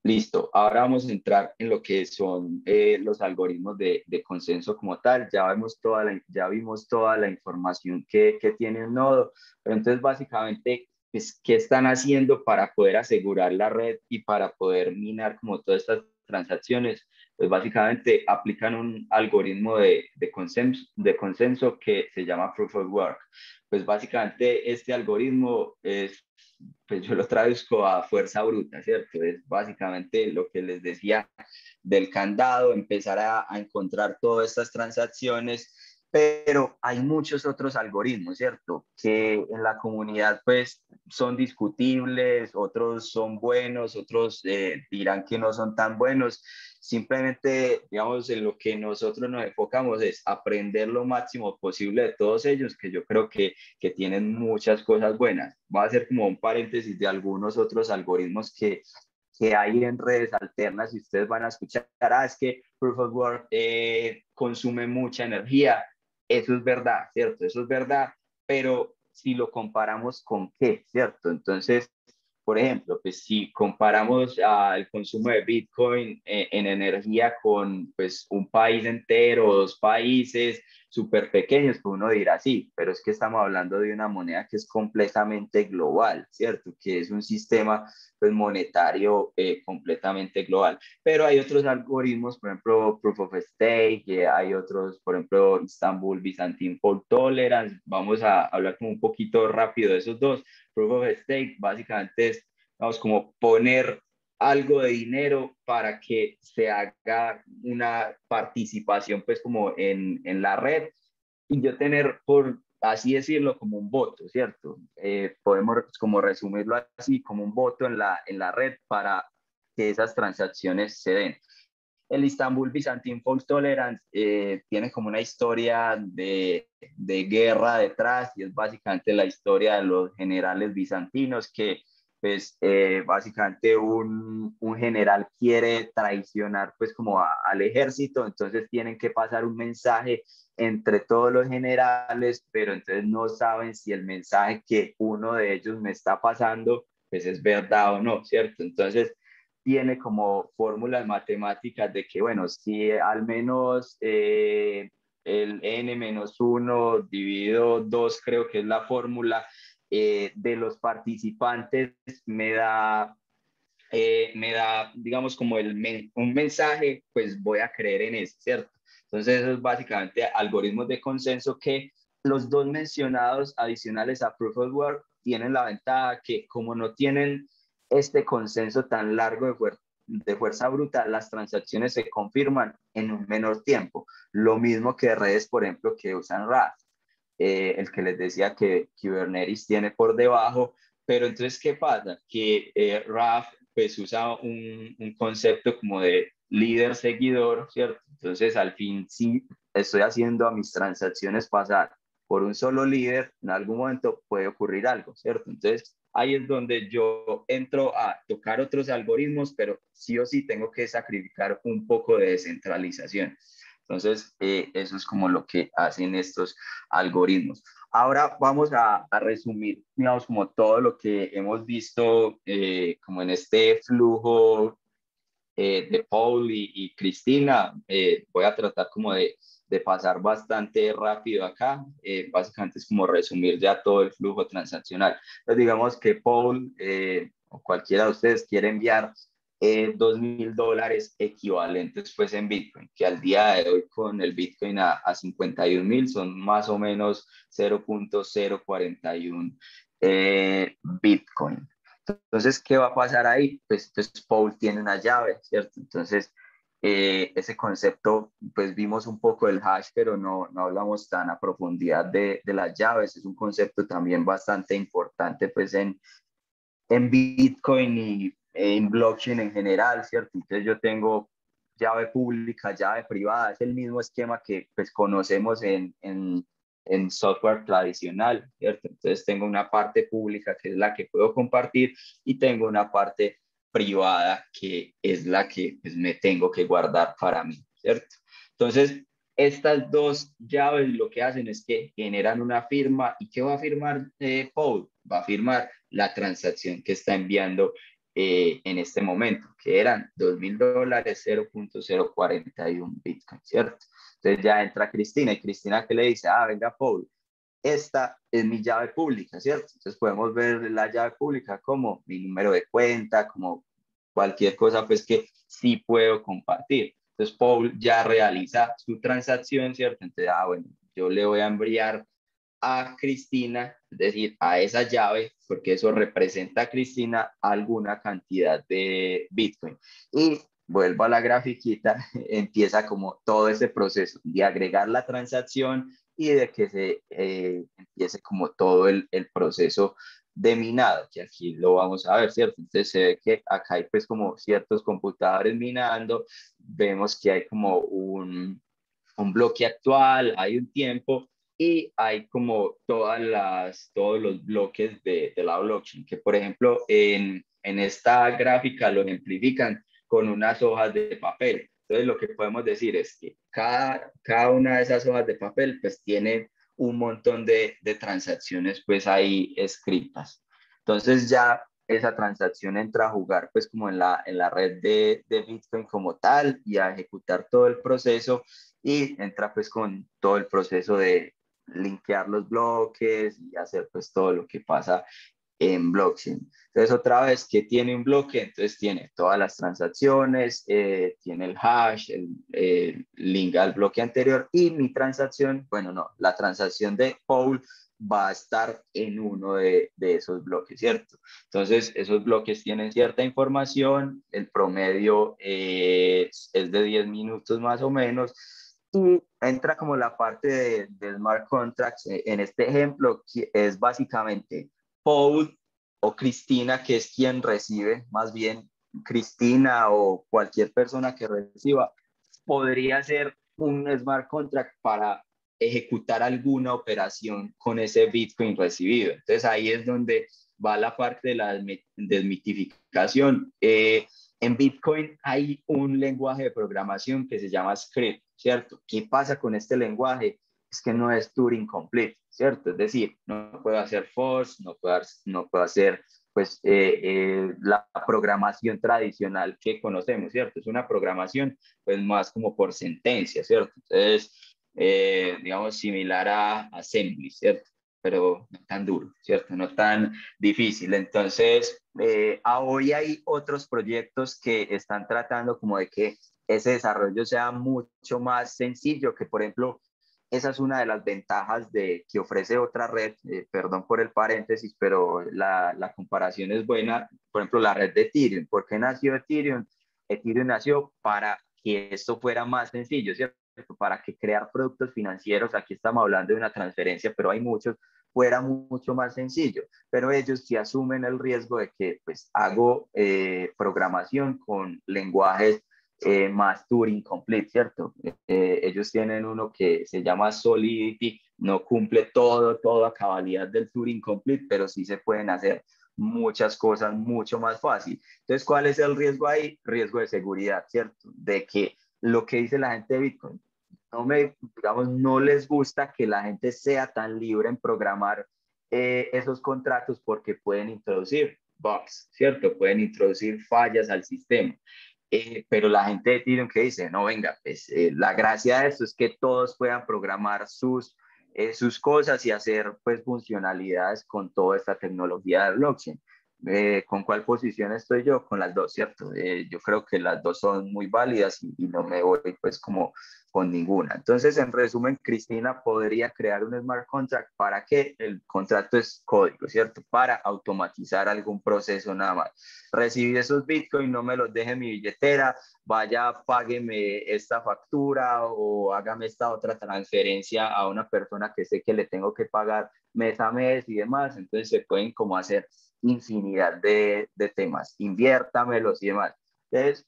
Listo, ahora vamos a entrar en lo que son los algoritmos de consenso como tal. Ya vimos toda la información que tiene un nodo, pero entonces básicamente, pues, ¿qué están haciendo para poder asegurar la red y para poder minar como todas estas transacciones? Pues básicamente aplican un algoritmo de consenso que se llama Proof of Work. Pues básicamente este algoritmo es pues yo lo traduzco a fuerza bruta, ¿cierto? Es básicamente lo que les decía del candado, empezar a encontrar todas estas transacciones, pero hay muchos otros algoritmos, ¿cierto? Que en la comunidad, pues, son discutibles, otros son buenos, otros dirán que no son tan buenos. Simplemente, digamos, en lo que nosotros nos enfocamos es aprender lo máximo posible de todos ellos, que yo creo que tienen muchas cosas buenas. Va a ser como un paréntesis de algunos otros algoritmos que hay en redes alternas y ustedes van a escuchar, es que Proof of Work consume mucha energía. Eso es verdad, ¿cierto? Eso es verdad, pero si lo comparamos con qué, ¿cierto? Entonces, por ejemplo, pues si comparamos el consumo de Bitcoin en energía con pues un país entero o dos países súper pequeños, pues uno dirá sí, pero es que estamos hablando de una moneda que es completamente global, ¿cierto? Que es un sistema pues monetario completamente global. Pero hay otros algoritmos, por ejemplo, Proof of Stake, hay otros, por ejemplo, Istanbul Byzantine Fault Tolerance. Vamos a hablar como un poquito rápido de esos dos. Proof of Stake básicamente es, vamos, como poner algo de dinero para que se haga una participación pues como en la red y yo tener, por así decirlo, como un voto, ¿cierto? Podemos como resumirlo así, como un voto en la red para que esas transacciones se den. El Istanbul Byzantine Fault Tolerance tiene como una historia de guerra detrás y es básicamente la historia de los generales bizantinos que pues básicamente un general quiere traicionar pues como al ejército, entonces tienen que pasar un mensaje entre todos los generales, pero entonces no saben si el mensaje que uno de ellos me está pasando pues es verdad o no, ¿cierto? Entonces tiene como fórmulas matemáticas de que, bueno, si al menos el n-1 dividido 2 creo que es la fórmula, de los participantes me da, digamos, como un mensaje, pues voy a creer en eso, ¿cierto? Entonces, eso es básicamente algoritmos de consenso que los dos mencionados adicionales a Proof of Work tienen la ventaja que como no tienen este consenso tan largo de fuerza bruta, las transacciones se confirman en un menor tiempo. Lo mismo que redes, por ejemplo, que usan RAF, el que les decía que Kubernetes tiene por debajo, pero entonces, ¿qué pasa? Que RAF pues usa un concepto como de líder seguidor, ¿cierto? Entonces, al fin, sí, estoy haciendo a mis transacciones pasar por un solo líder, en algún momento puede ocurrir algo, ¿cierto? Entonces, ahí es donde yo entro a tocar otros algoritmos, pero sí o sí tengo que sacrificar un poco de descentralización. Entonces, eso es como lo que hacen estos algoritmos. Ahora vamos a resumir, digamos, como todo lo que hemos visto como en este flujo de Paul y Cristina. Voy a tratar como de pasar bastante rápido acá. Básicamente es como resumir ya todo el flujo transaccional. Entonces digamos que Paul o cualquiera de ustedes quiere enviar $2,000 equivalentes pues en Bitcoin, que al día de hoy con el Bitcoin a 51,000 son más o menos 0.041 Bitcoin. Entonces, ¿qué va a pasar ahí? Pues Paul tiene una llave, ¿cierto? Entonces, ese concepto, pues vimos un poco del hash, pero no hablamos tan a profundidad de las llaves. Es un concepto también bastante importante, pues en Bitcoin y en blockchain en general, ¿cierto? Entonces, yo tengo llave pública, llave privada, es el mismo esquema que pues conocemos en software tradicional, ¿cierto? Entonces tengo una parte pública que es la que puedo compartir y tengo una parte privada que es la que pues, me tengo que guardar para mí, ¿cierto? Entonces, estas dos llaves lo que hacen es que generan una firma. ¿Y qué va a firmar Paul? Va a firmar la transacción que está enviando en este momento, que eran $2,000, 0.041 Bitcoin, ¿cierto? Entonces ya entra Cristina y Cristina que le dice, venga Paul, esta es mi llave pública, ¿cierto? Entonces podemos ver la llave pública como mi número de cuenta, como cualquier cosa pues que sí puedo compartir. Entonces Paul ya realiza su transacción, ¿cierto? Entonces, bueno, yo le voy a enviar a Cristina, es decir, a esa llave, porque eso representa a Cristina alguna cantidad de Bitcoin. Y vuelvo a la grafiquita, empieza como todo ese proceso de agregar la transacción y de que se empiece como todo el proceso de minado, que aquí lo vamos a ver, ¿cierto? Entonces se ve que acá hay pues como ciertos computadores minando, vemos que hay como un bloque actual, hay un tiempo y hay como todos los bloques de la blockchain, que por ejemplo en esta gráfica lo ejemplifican con unas hojas de papel. Entonces lo que podemos decir es que cada una de esas hojas de papel pues tiene un montón de transacciones pues ahí escritas. Entonces ya esa transacción entra a jugar pues como en la red de Bitcoin como tal y a ejecutar todo el proceso y entra pues con todo el proceso de linkear los bloques y hacer pues todo lo que pasa en blockchain. Entonces, otra vez que tiene un bloque, entonces tiene todas las transacciones, tiene el hash, el link al bloque anterior y mi transacción, bueno, no, la transacción de Paul va a estar en uno de esos bloques, ¿cierto? Entonces, esos bloques tienen cierta información, el promedio es de 10 minutos más o menos, y entra como la parte de smart contracts. En este ejemplo, que es básicamente Paul o Cristina, que es quien recibe, más bien Cristina o cualquier persona que reciba, podría ser un smart contract para ejecutar alguna operación con ese Bitcoin recibido. Entonces ahí es donde va la parte de la desmitificación. En Bitcoin hay un lenguaje de programación que se llama script, ¿cierto? ¿Qué pasa con este lenguaje? Es que no es Turing complete, ¿cierto? Es decir, no puedo hacer force, no puedo hacer pues la programación tradicional que conocemos, ¿cierto? Es una programación pues más como por sentencia, ¿cierto? Entonces, digamos, similar a assembly, ¿cierto? Pero no tan duro, ¿cierto? No tan difícil. Entonces, hoy hay otros proyectos que están tratando como de que ese desarrollo sea mucho más sencillo, que por ejemplo, esa es una de las ventajas que ofrece otra red, perdón por el paréntesis, pero la comparación es buena. Por ejemplo, la red de Ethereum. ¿Por qué nació Ethereum? Ethereum nació para que esto fuera más sencillo, ¿cierto? Para que crear productos financieros, aquí estamos hablando de una transferencia, pero hay muchos, fuera mucho más sencillo. Pero ellos sí asumen el riesgo de que pues hago programación con lenguajes más Turing Complete, ¿cierto? Ellos tienen uno que se llama Solidity, no cumple todo a cabalidad del Turing Complete, pero sí se pueden hacer muchas cosas mucho más fácil. Entonces, ¿cuál es el riesgo ahí? Riesgo de seguridad, ¿cierto? De que lo que dice la gente de Bitcoin, digamos, no les gusta que la gente sea tan libre en programar esos contratos porque pueden introducir bugs, ¿cierto? Pueden introducir fallas al sistema. Pero la gente de Ethereum que dice, no, venga, pues la gracia de esto es que todos puedan programar sus cosas y hacer pues funcionalidades con toda esta tecnología de blockchain. ¿Con cuál posición estoy yo? Con las dos, ¿cierto? Yo creo que las dos son muy válidas y no me voy pues como con ninguna. Entonces, en resumen, Cristina podría crear un smart contract para que el contrato es código, ¿cierto? Para automatizar algún proceso nada más. Recibí esos Bitcoin, no me los deje en mi billetera, vaya, págueme esta factura o hágame esta otra transferencia a una persona que sé que le tengo que pagar mes a mes y demás. Entonces se pueden como hacer infinidad de temas, inviértamelos y demás. Entonces,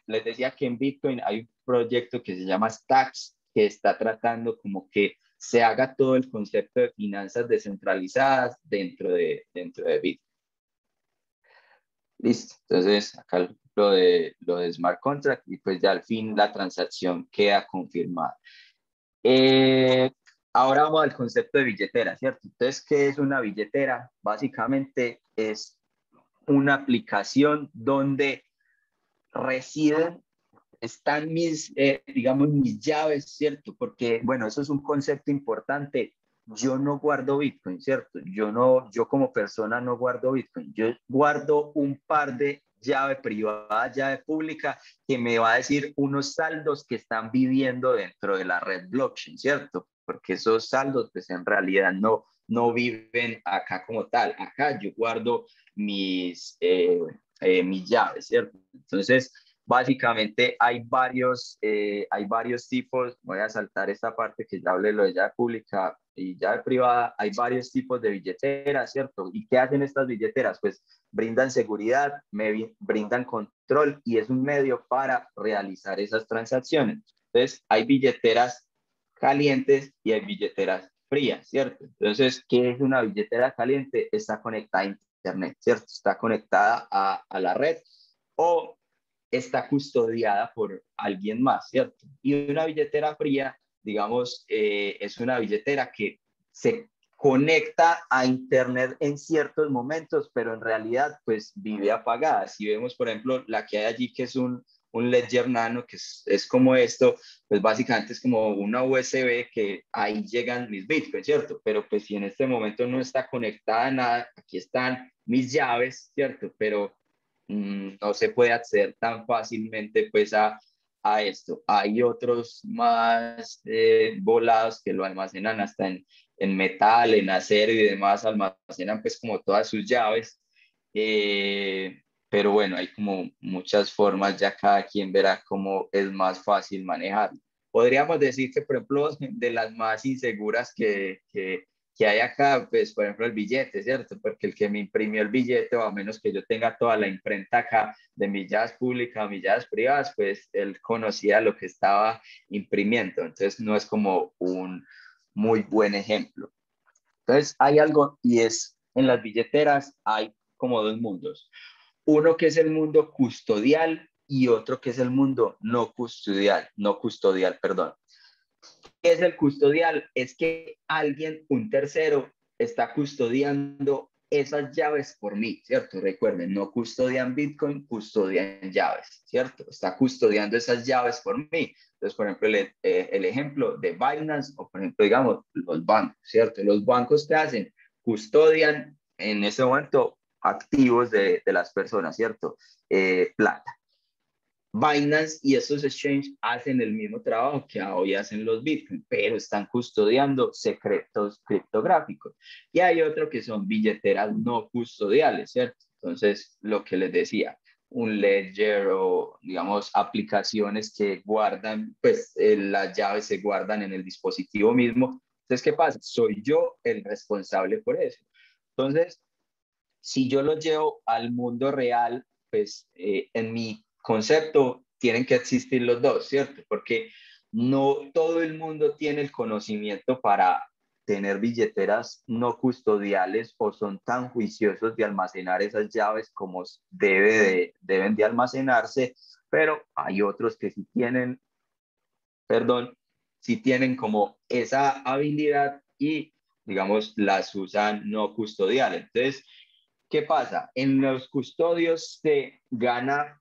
les decía que en Bitcoin hay un proyecto que se llama Stacks, que está tratando como que se haga todo el concepto de finanzas descentralizadas dentro de Bitcoin. Listo. Entonces, acá lo de smart contract y pues ya al fin la transacción queda confirmada. Eh, Ahora vamos al concepto de billetera, ¿cierto? Entonces, ¿qué es una billetera? Básicamente es una aplicación donde residen, están digamos, mis llaves, ¿cierto? Porque, bueno, eso es un concepto importante. Yo no guardo Bitcoin, ¿cierto? Yo como persona no guardo Bitcoin. Yo guardo un par de llave privada, llave pública, que me va a decir unos saldos que están viviendo dentro de la red blockchain, ¿cierto? Porque esos saldos, pues en realidad no viven acá como tal. Acá yo guardo mis llaves, ¿cierto? Entonces, básicamente hay varios tipos, voy a saltar esta parte que ya hablé, lo de llave pública y llave privada, hay varios tipos de billeteras, ¿cierto? ¿Y qué hacen estas billeteras? Pues brindan seguridad, brindan control y es un medio para realizar esas transacciones. Entonces, hay billeteras calientes y hay billeteras frías, ¿cierto? Entonces, ¿qué es una billetera caliente? Está conectada a Internet, ¿cierto? Está conectada a la red o está custodiada por alguien más, ¿cierto? Y una billetera fría, digamos, es una billetera que se conecta a Internet en ciertos momentos, pero en realidad pues vive apagada. Si vemos, por ejemplo, la que hay allí, que es un Ledger Nano, que es como esto, pues básicamente es como una USB que ahí llegan mis bitcoins, ¿cierto? Pero pues si en este momento no está conectada a nada, aquí están mis llaves, ¿cierto? Pero no se puede acceder tan fácilmente pues a esto. Hay otros más volados que lo almacenan hasta en metal, en acero y demás, almacenan pues como todas sus llaves. Pero bueno, hay como muchas formas, ya cada quien verá cómo es más fácil manejarlo. Podríamos decir que, por ejemplo, de las más inseguras que hay acá, pues, por ejemplo, el billete, ¿cierto? Porque el que me imprimió el billete, o a menos que yo tenga toda la imprenta acá de mis llaves públicas o mis llaves privadas, pues él conocía lo que estaba imprimiendo. Entonces, no es como un muy buen ejemplo. Entonces, hay algo y es, en las billeteras hay como dos mundos. Uno que es el mundo custodial y otro que es el mundo no custodial, perdón. ¿Qué es el custodial? Es que alguien, un tercero, está custodiando esas llaves por mí, ¿cierto? Recuerden, no custodian Bitcoin, custodian llaves, ¿cierto? Está custodiando esas llaves por mí. Entonces, por ejemplo, el ejemplo de Binance o, por ejemplo, digamos, los bancos, ¿cierto? Los bancos que hacen, custodian en ese momento activos de las personas, ¿cierto? Plata. Binance y estos exchanges hacen el mismo trabajo que hoy hacen los Bitcoin, pero están custodiando secretos criptográficos. Y hay otro que son billeteras no custodiales, ¿cierto? Entonces, lo que les decía, un ledger o, digamos, aplicaciones que guardan, pues las llaves se guardan en el dispositivo mismo. Entonces, ¿qué pasa? Soy yo el responsable por eso. Entonces, si yo lo llevo al mundo real, pues en mi concepto tienen que existir los dos, ¿cierto? Porque no todo el mundo tiene el conocimiento para tener billeteras no custodiales o son tan juiciosos de almacenar esas llaves como deben de almacenarse, pero hay otros que sí tienen, perdón, sí tienen como esa habilidad y, digamos, las usan no custodiales. Entonces, ¿qué pasa? En los custodios se gana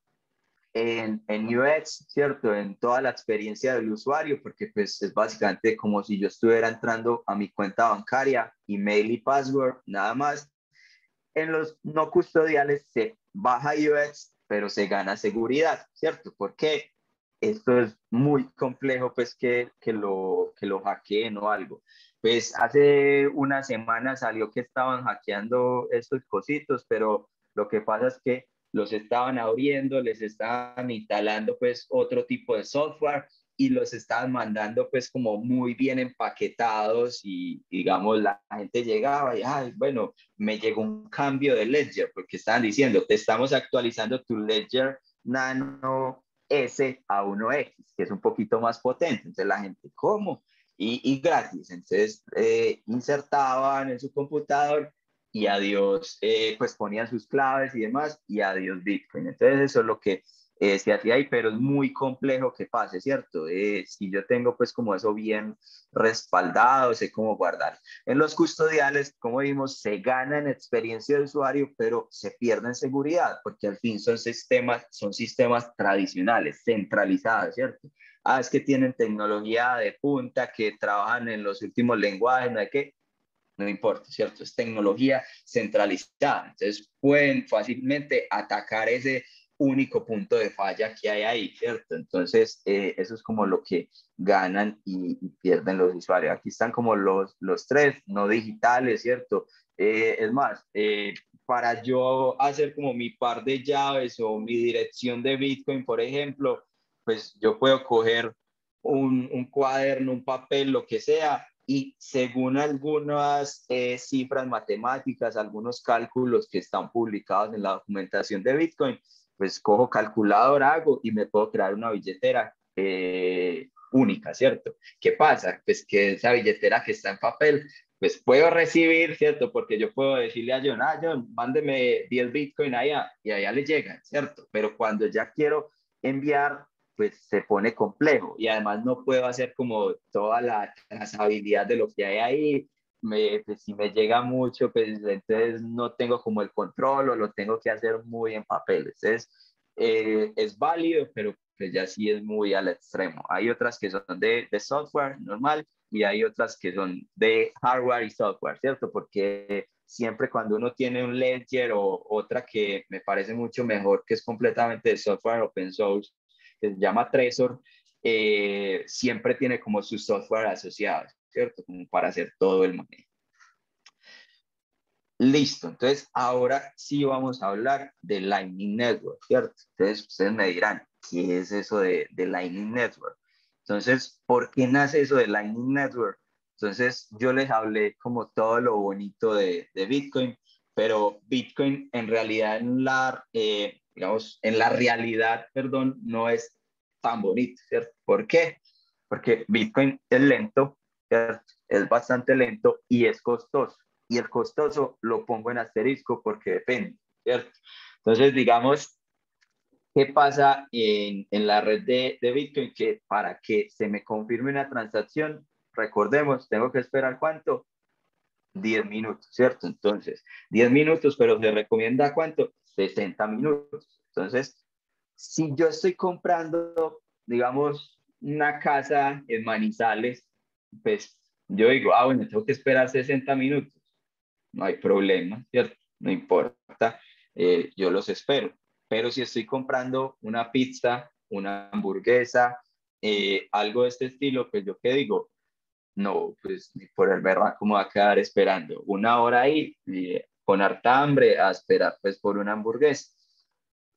en UX, ¿cierto? En toda la experiencia del usuario, porque pues es básicamente como si yo estuviera entrando a mi cuenta bancaria, email y password, nada más. En los no custodiales se baja UX, pero se gana seguridad, ¿cierto? Porque esto es muy complejo, pues que lo hackeen o algo. Pues hace una semana salió que estaban hackeando estos cositos, pero lo que pasa es que los estaban abriendo, les estaban instalando pues otro tipo de software y los estaban mandando pues como muy bien empaquetados y digamos la gente llegaba y ay, bueno, me llegó un cambio de Ledger porque estaban diciendo, te estamos actualizando tu Ledger Nano S a 1X, que es un poquito más potente. Entonces la gente, ¿cómo? Y gratis. Entonces insertaban en su computador y adiós, pues ponían sus claves y demás y adiós Bitcoin. Entonces eso es lo que se hacía ahí, pero es muy complejo que pase, ¿cierto? Si yo tengo pues como eso bien respaldado, sé cómo guardar. En los custodiales, como vimos, se gana en experiencia de usuario, pero se pierde en seguridad, porque al fin son sistemas tradicionales, centralizados, ¿cierto? Ah, es que tienen tecnología de punta, que trabajan en los últimos lenguajes, no hay que, no importa, ¿cierto? Es tecnología centralizada. Entonces pueden fácilmente atacar ese único punto de falla que hay ahí, ¿cierto? Entonces eso es como lo que ganan y pierden los usuarios. Aquí están como los tres no digitales, ¿cierto? Es más, para yo hacer como mi par de llaves o mi dirección de Bitcoin, por ejemplo, pues yo puedo coger un cuaderno, un papel, lo que sea, y según algunas cifras matemáticas, algunos cálculos que están publicados en la documentación de Bitcoin, pues cojo calculadora, hago y me puedo crear una billetera única, ¿cierto? ¿Qué pasa? Pues que esa billetera que está en papel, pues puedo recibir, ¿cierto? Porque yo puedo decirle a John, John, mándeme 10 Bitcoin allá, y allá le llegan, ¿cierto? Pero cuando ya quiero enviar, pues se pone complejo, y además no puedo hacer como toda la trazabilidad de lo que hay ahí. Pues, si me llega mucho, pues entonces no tengo como el control, o lo tengo que hacer muy en papel. Entonces, es válido, pero pues ya sí es muy al extremo. Hay otras que son de software normal, y hay otras que son de hardware y software, ¿cierto? Porque siempre cuando uno tiene un ledger, o otra que me parece mucho mejor, que es completamente de software open source, que se llama Trezor, siempre tiene como su software asociado, ¿cierto? Como para hacer todo el manejo. Listo, entonces ahora sí vamos a hablar de Lightning Network, ¿cierto? Entonces ustedes me dirán, ¿qué es eso de Lightning Network? Entonces, ¿por qué nace eso de Lightning Network? Entonces, yo les hablé como todo lo bonito de Bitcoin, pero Bitcoin en realidad, digamos, en la realidad, perdón, no es tan bonito, ¿cierto? ¿Por qué? Porque Bitcoin es lento, ¿cierto? Es bastante lento y es costoso. Y el costoso lo pongo en asterisco porque depende, ¿cierto? Entonces, digamos, ¿qué pasa en la red de Bitcoin? Que para que se me confirme una transacción, recordemos, tengo que esperar ¿cuánto? 10 minutos, ¿cierto? Entonces, 10 minutos, pero se recomienda ¿cuánto? 60 minutos. Entonces, si yo estoy comprando, digamos, una casa en Manizales, pues yo digo, bueno, tengo que esperar 60 minutos. No hay problema, ¿cierto? No importa, yo los espero. Pero si estoy comprando una pizza, una hamburguesa, algo de este estilo, pues yo qué digo, no, pues ni por el berraco me va a quedar esperando 1 hora ahí, con harta hambre, a esperar pues por una hamburguesa.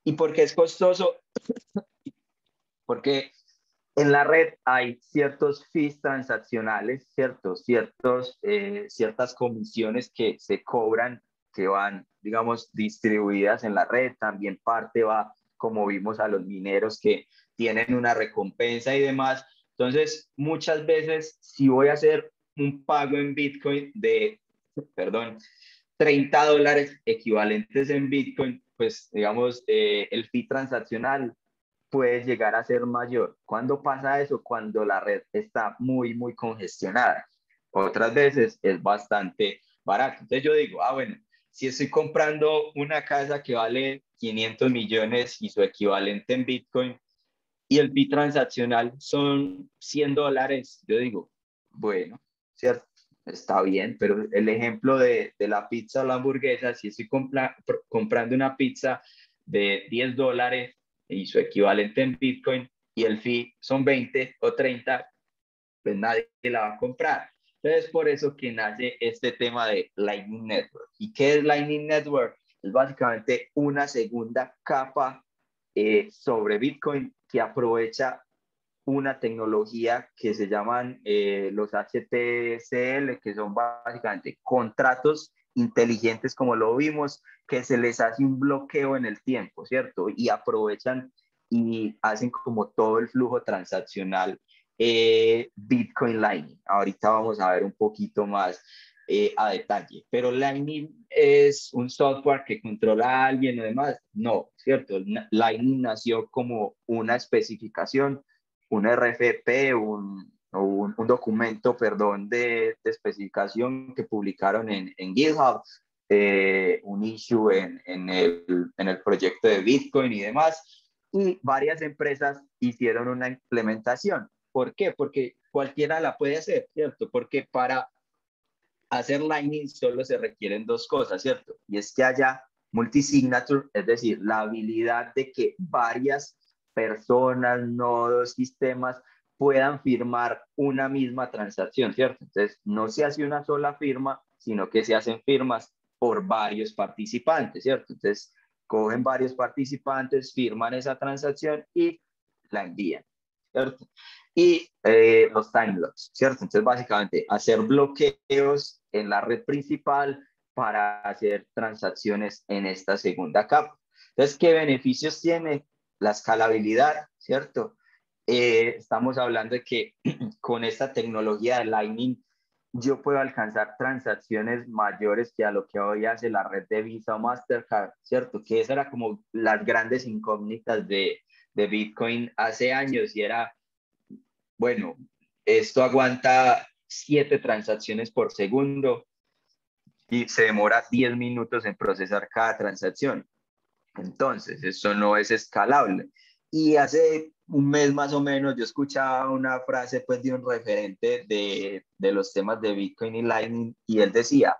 ¿Y por qué es costoso? Porque en la red hay ciertos fees transaccionales, ciertas comisiones que se cobran, que van, digamos, distribuidas en la red. También parte va, como vimos, a los mineros que tienen una recompensa y demás. Entonces, muchas veces, si voy a hacer un pago en Bitcoin perdón, $30 equivalentes en Bitcoin, pues, digamos, el fee transaccional puede llegar a ser mayor. ¿Cuándo pasa eso? Cuando la red está muy, muy congestionada. Otras veces es bastante barato. Entonces yo digo, bueno, si estoy comprando una casa que vale 500 millones y su equivalente en Bitcoin, y el fee transaccional son $100, yo digo, bueno, ¿cierto? Está bien, pero el ejemplo de la pizza o la hamburguesa, si estoy comprando una pizza de $10 y su equivalente en Bitcoin, y el fee son 20 o 30, pues nadie la va a comprar. Entonces, por eso que nace este tema de Lightning Network. ¿Y qué es Lightning Network? Es básicamente una segunda capa sobre Bitcoin, que aprovecha una tecnología que se llaman los HTCL, que son básicamente contratos inteligentes, como lo vimos, que se les hace un bloqueo en el tiempo, ¿cierto? Y aprovechan y hacen como todo el flujo transaccional Bitcoin Lightning. Ahorita vamos a ver un poquito más a detalle. Pero Lightning es un software que controla a alguien o demás. No, ¿cierto? Lightning nació como una especificación, un RFP, un documento, perdón, de especificación que publicaron en GitHub, un issue en el proyecto de Bitcoin y demás, y varias empresas hicieron una implementación. ¿Por qué? Porque cualquiera la puede hacer, ¿cierto? Porque para hacer Lightning solo se requieren dos cosas, ¿cierto? Y es que haya multisignature, es decir, la habilidad de que varias personas, nodos, sistemas puedan firmar una misma transacción, ¿cierto? Entonces, no se hace una sola firma, sino que se hacen firmas por varios participantes, ¿cierto? Entonces, cogen varios participantes, firman esa transacción y la envían, ¿cierto? Y los time blocks, ¿cierto? Entonces, básicamente, hacer bloqueos en la red principal para hacer transacciones en esta segunda capa. Entonces, ¿qué beneficios tiene? La escalabilidad, ¿cierto? Estamos hablando de que con esta tecnología de Lightning yo puedo alcanzar transacciones mayores que a lo que hoy hace la red de Visa o Mastercard, ¿cierto? Que esa era como las grandes incógnitas de Bitcoin hace años y era, bueno, esto aguanta 7 transacciones por segundo y se demora 10 minutos en procesar cada transacción. Entonces, eso no es escalable. Y hace un mes más o menos yo escuchaba una frase pues de un referente de los temas de Bitcoin y Lightning y él decía,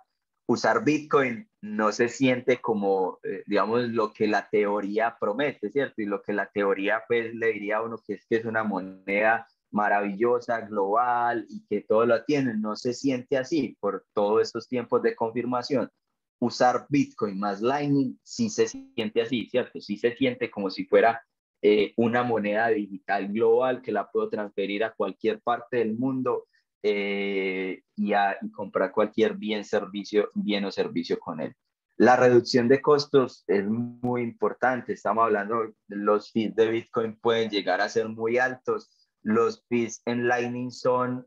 usar Bitcoin no se siente como, digamos, lo que la teoría promete, ¿cierto? Y lo que la teoría pues le diría a uno que es una moneda maravillosa, global y que todo lo tiene, no se siente así por todos estos tiempos de confirmación. Usar Bitcoin más Lightning sí se siente así, ¿cierto? Sí se siente como si fuera una moneda digital global que la puedo transferir a cualquier parte del mundo y comprar cualquier bien o servicio con él. La reducción de costos es muy importante. Estamos hablando, los fees de Bitcoin pueden llegar a ser muy altos. Los fees en Lightning son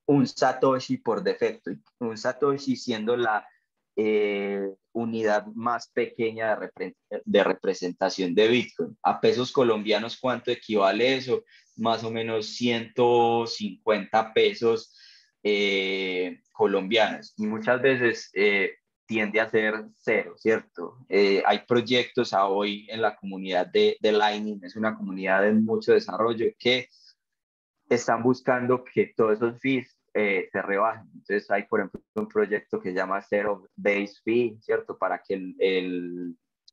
un Satoshi por defecto, un Satoshi siendo la unidad más pequeña de representación de Bitcoin. A pesos colombianos, ¿cuánto equivale eso? Más o menos 150 pesos colombianos. Y muchas veces tiende a ser cero, ¿cierto? Hay proyectos a hoy en la comunidad de Lightning, es una comunidad de mucho desarrollo que están buscando que todos esos fees se rebajen. Entonces hay, por ejemplo, un proyecto que se llama Zero Base Fee, ¿cierto? Para que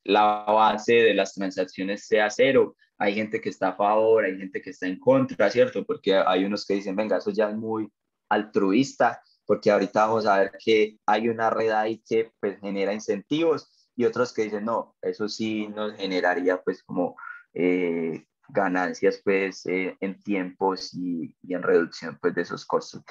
la base de las transacciones sea cero. Hay gente que está a favor, hay gente que está en contra, ¿cierto? Porque hay unos que dicen, venga, eso ya es muy altruista, porque ahorita vamos a ver que hay una red ahí que pues genera incentivos y otros que dicen, no, eso sí nos generaría pues como ganancias pues en tiempos y en reducción pues de esos costos.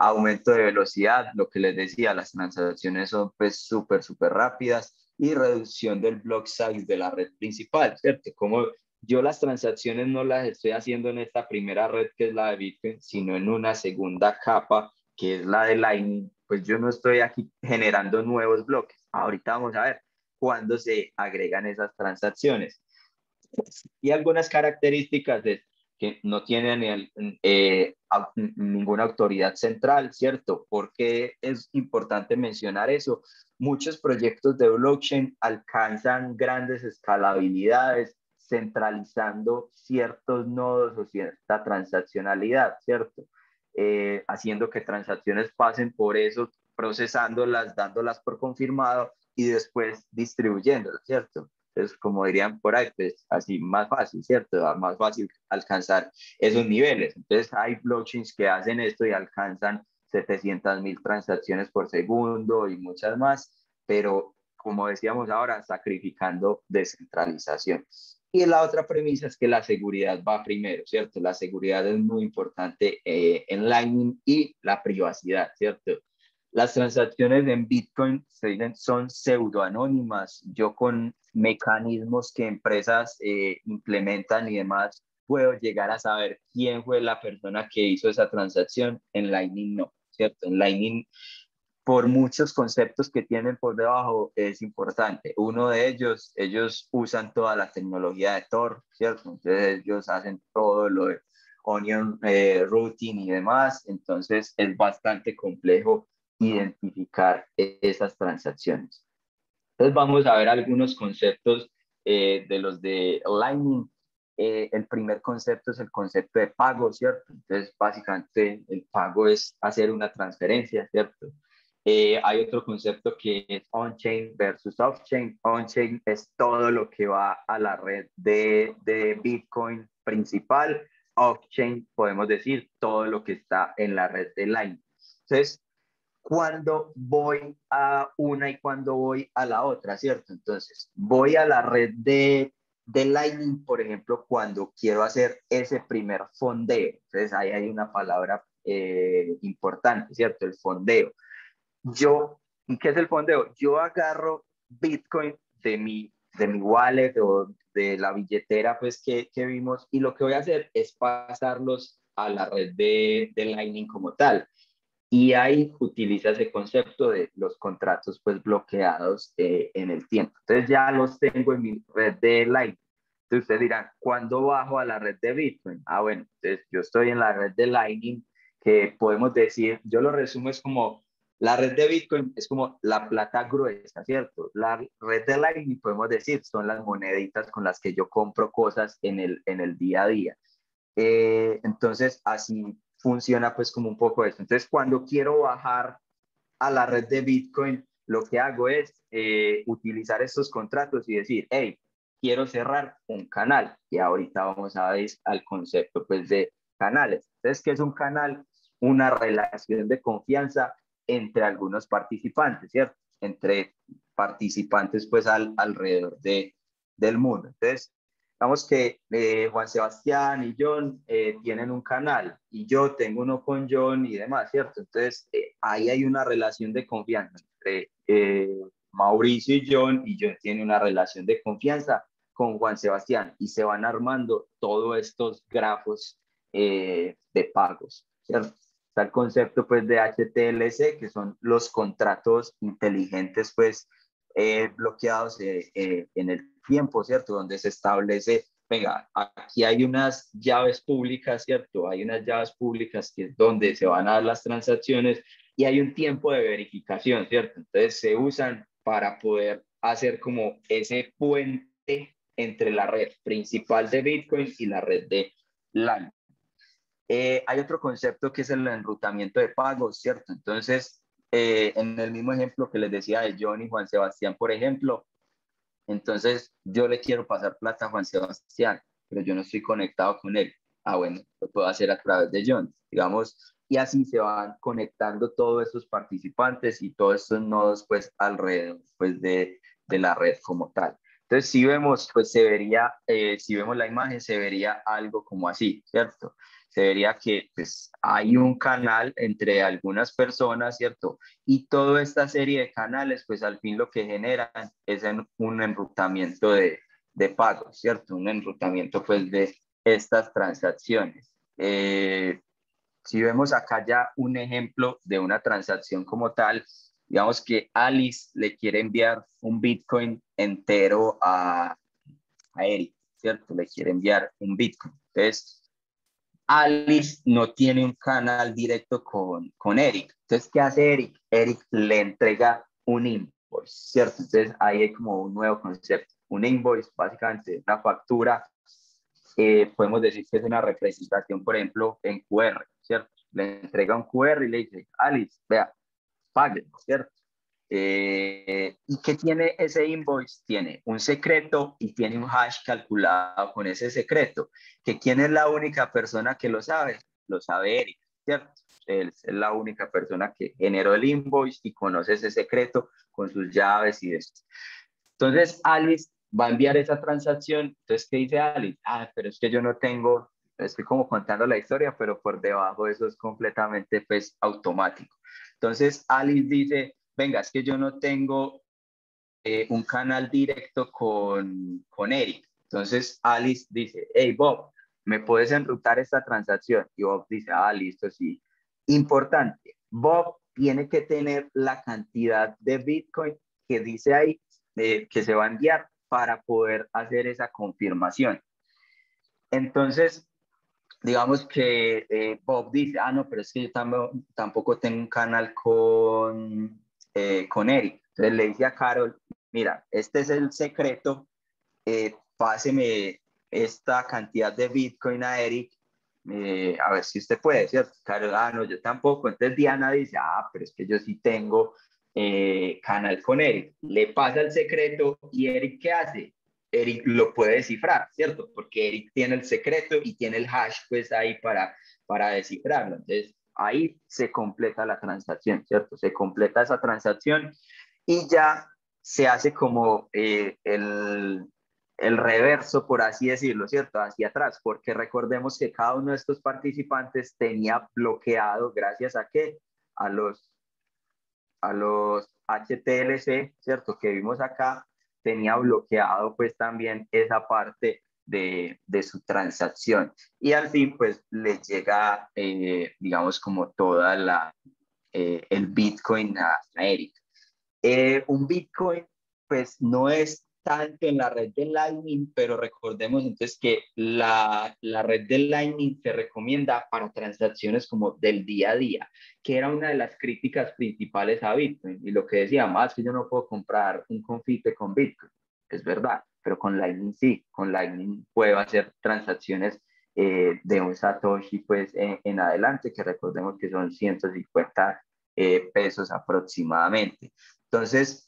Aumento de velocidad, lo que les decía, las transacciones son pues súper rápidas y reducción del block size de la red principal, ¿cierto? Como yo las transacciones no las estoy haciendo en esta primera red que es la de Bitcoin, sino en una segunda capa que es la de Lightning, pues yo no estoy aquí generando nuevos bloques. Ahorita vamos a ver cuándo se agregan esas transacciones y algunas características de que no tienen ninguna autoridad central, ¿cierto? Porque es importante mencionar eso. Muchos proyectos de blockchain alcanzan grandes escalabilidades centralizando ciertos nodos o cierta transaccionalidad, ¿cierto? Haciendo que transacciones pasen por eso, procesándolas, dándolas por confirmado y después distribuyéndolas, ¿cierto? Entonces, como dirían por ahí, pues así más fácil, ¿cierto? Más fácil alcanzar esos niveles. Entonces, hay blockchains que hacen esto y alcanzan 700.000 transacciones por segundo y muchas más, pero como decíamos ahora, sacrificando descentralización. Y la otra premisa es que la seguridad va primero, ¿cierto? La seguridad es muy importante en Lightning y la privacidad, ¿cierto? Las transacciones en Bitcoin son pseudoanónimas. Yo con mecanismos que empresas implementan y demás, puedo llegar a saber quién fue la persona que hizo esa transacción. En Lightning no, ¿cierto? En Lightning, por muchos conceptos que tienen por debajo, es importante. Uno de ellos usan toda la tecnología de Tor, ¿cierto? Entonces ellos hacen todo lo de onion routing y demás. Entonces es bastante complejo identificar esas transacciones. Entonces vamos a ver algunos conceptos de los de Lightning. El primer concepto es el concepto de pago, ¿cierto? Entonces básicamente el pago es hacer una transferencia, ¿cierto? Hay otro concepto que es on-chain versus off-chain. On-chain es todo lo que va a la red de Bitcoin principal. Off-chain podemos decir todo lo que está en la red de Lightning. Entonces, cuándo voy a una y cuándo voy a la otra, ¿cierto? Entonces, voy a la red de Lightning, por ejemplo, cuando quiero hacer ese primer fondeo. Entonces, ahí hay una palabra importante, ¿cierto? El fondeo. ¿Qué es el fondeo? Yo agarro Bitcoin de mi wallet o de la billetera pues que vimos y lo que voy a hacer es pasarlos a la red de Lightning como tal. Y ahí utiliza ese concepto de los contratos pues bloqueados en el tiempo. Entonces ya los tengo en mi red de Lightning. Entonces ustedes dirán, ¿cuándo bajo a la red de Bitcoin? Ah, bueno, entonces yo estoy en la red de Lightning, que podemos decir, yo lo resumo, es como la red de Bitcoin es como la plata gruesa, ¿cierto? La red de Lightning, podemos decir, son las moneditas con las que yo compro cosas en el día a día. Entonces, así funciona pues como un poco esto. Entonces, cuando quiero bajar a la red de Bitcoin, lo que hago es utilizar estos contratos y decir, hey, quiero cerrar un canal. Y ahorita vamos a ver al concepto pues de canales. Entonces, ¿qué es un canal? Una relación de confianza entre algunos participantes, ¿cierto? Entre participantes pues alrededor del mundo. Entonces, digamos que Juan Sebastián y John tienen un canal y yo tengo uno con John y demás, ¿cierto? Entonces, ahí hay una relación de confianza entre Mauricio y John tiene una relación de confianza con Juan Sebastián y se van armando todos estos grafos de pagos, ¿cierto? Está el concepto pues de HTLC, que son los contratos inteligentes pues bloqueados en el tiempo, ¿cierto? Donde se establece, venga, aquí hay unas llaves públicas, ¿cierto? Hay unas llaves públicas que es donde se van a dar las transacciones y hay un tiempo de verificación, ¿cierto? Entonces se usan para poder hacer como ese puente entre la red principal de Bitcoin y la red de LAN. Hay otro concepto que es el enrutamiento de pagos, ¿cierto? Entonces, en el mismo ejemplo que les decía de John y Juan Sebastián, por ejemplo, entonces yo le quiero pasar plata a Juan Sebastián, pero yo no estoy conectado con él. Ah, bueno, lo puedo hacer a través de John, digamos, y así se van conectando todos estos participantes y todos estos nodos, pues, alrededor, pues, de la red como tal. Entonces, si vemos, pues, si vemos la imagen, se vería algo como así, ¿cierto? Se vería que, pues, hay un canal entre algunas personas, ¿cierto? Y toda esta serie de canales, pues al fin lo que generan es un enrutamiento de pagos, ¿cierto? Un enrutamiento pues de estas transacciones. Si vemos acá ya un ejemplo de una transacción como tal, digamos que Alice le quiere enviar un Bitcoin entero a Eric, ¿cierto? Le quiere enviar un Bitcoin. Entonces, Alice no tiene un canal directo con Eric. Entonces, ¿qué hace Eric? Eric le entrega un invoice, ¿cierto? Entonces, ahí hay como un nuevo concepto. Un invoice, básicamente, una factura. Podemos decir que es una representación, por ejemplo, en QR, ¿cierto? Le entrega un QR y le dice, Alice, vea, pague, ¿cierto? ¿Y qué tiene ese invoice? Tiene un secreto y tiene un hash calculado con ese secreto. ¿Que quién es la única persona que lo sabe? Lo sabe Eric, ¿cierto? Él es la única persona que generó el invoice y conoce ese secreto con sus llaves y eso. Entonces, Alice va a enviar esa transacción. Entonces, ¿qué dice Alice? Ah, pero es que yo no tengo, estoy como contando la historia, pero por debajo eso es completamente pues automático. Entonces, Alice dice, venga, es que yo no tengo un canal directo con Eric. Entonces, Alice dice, hey, Bob, ¿me puedes enrutar esta transacción? Y Bob dice, ah, listo, sí. Importante, Bob tiene que tener la cantidad de Bitcoin que dice ahí que se va a enviar para poder hacer esa confirmación. Entonces, digamos que Bob dice, ah, no, pero es que yo tampoco tengo un canal con Eric. Entonces le dice a Carol, mira, este es el secreto, páseme esta cantidad de Bitcoin a Eric, a ver si usted puede, ¿cierto? Carol, ah, no, yo tampoco. Entonces Diana dice, ah, pero es que yo sí tengo canal con Eric. Le pasa el secreto y Eric, ¿qué hace? Eric lo puede descifrar, ¿cierto? Porque Eric tiene el secreto y tiene el hash pues ahí para descifrarlo. Entonces, ahí se completa la transacción, ¿cierto? Se completa esa transacción y ya se hace como el reverso, por así decirlo, ¿cierto? Hacia atrás, porque recordemos que cada uno de estos participantes tenía bloqueado, gracias a qué, a los HTLC, ¿cierto? Que vimos acá, tenía bloqueado pues también esa parte de su transacción. Y al fin pues le llega, digamos, como toda el Bitcoin a Eric. Un Bitcoin, pues no es tanto en la red de Lightning, pero recordemos entonces que la red de Lightning se recomienda para transacciones como del día a día, que era una de las críticas principales a Bitcoin. Y lo que decía, más que yo no puedo comprar un confite con Bitcoin, es verdad, pero con Lightning sí, con Lightning puedo hacer transacciones de un Satoshi pues en adelante, que recordemos que son 150 pesos aproximadamente. Entonces,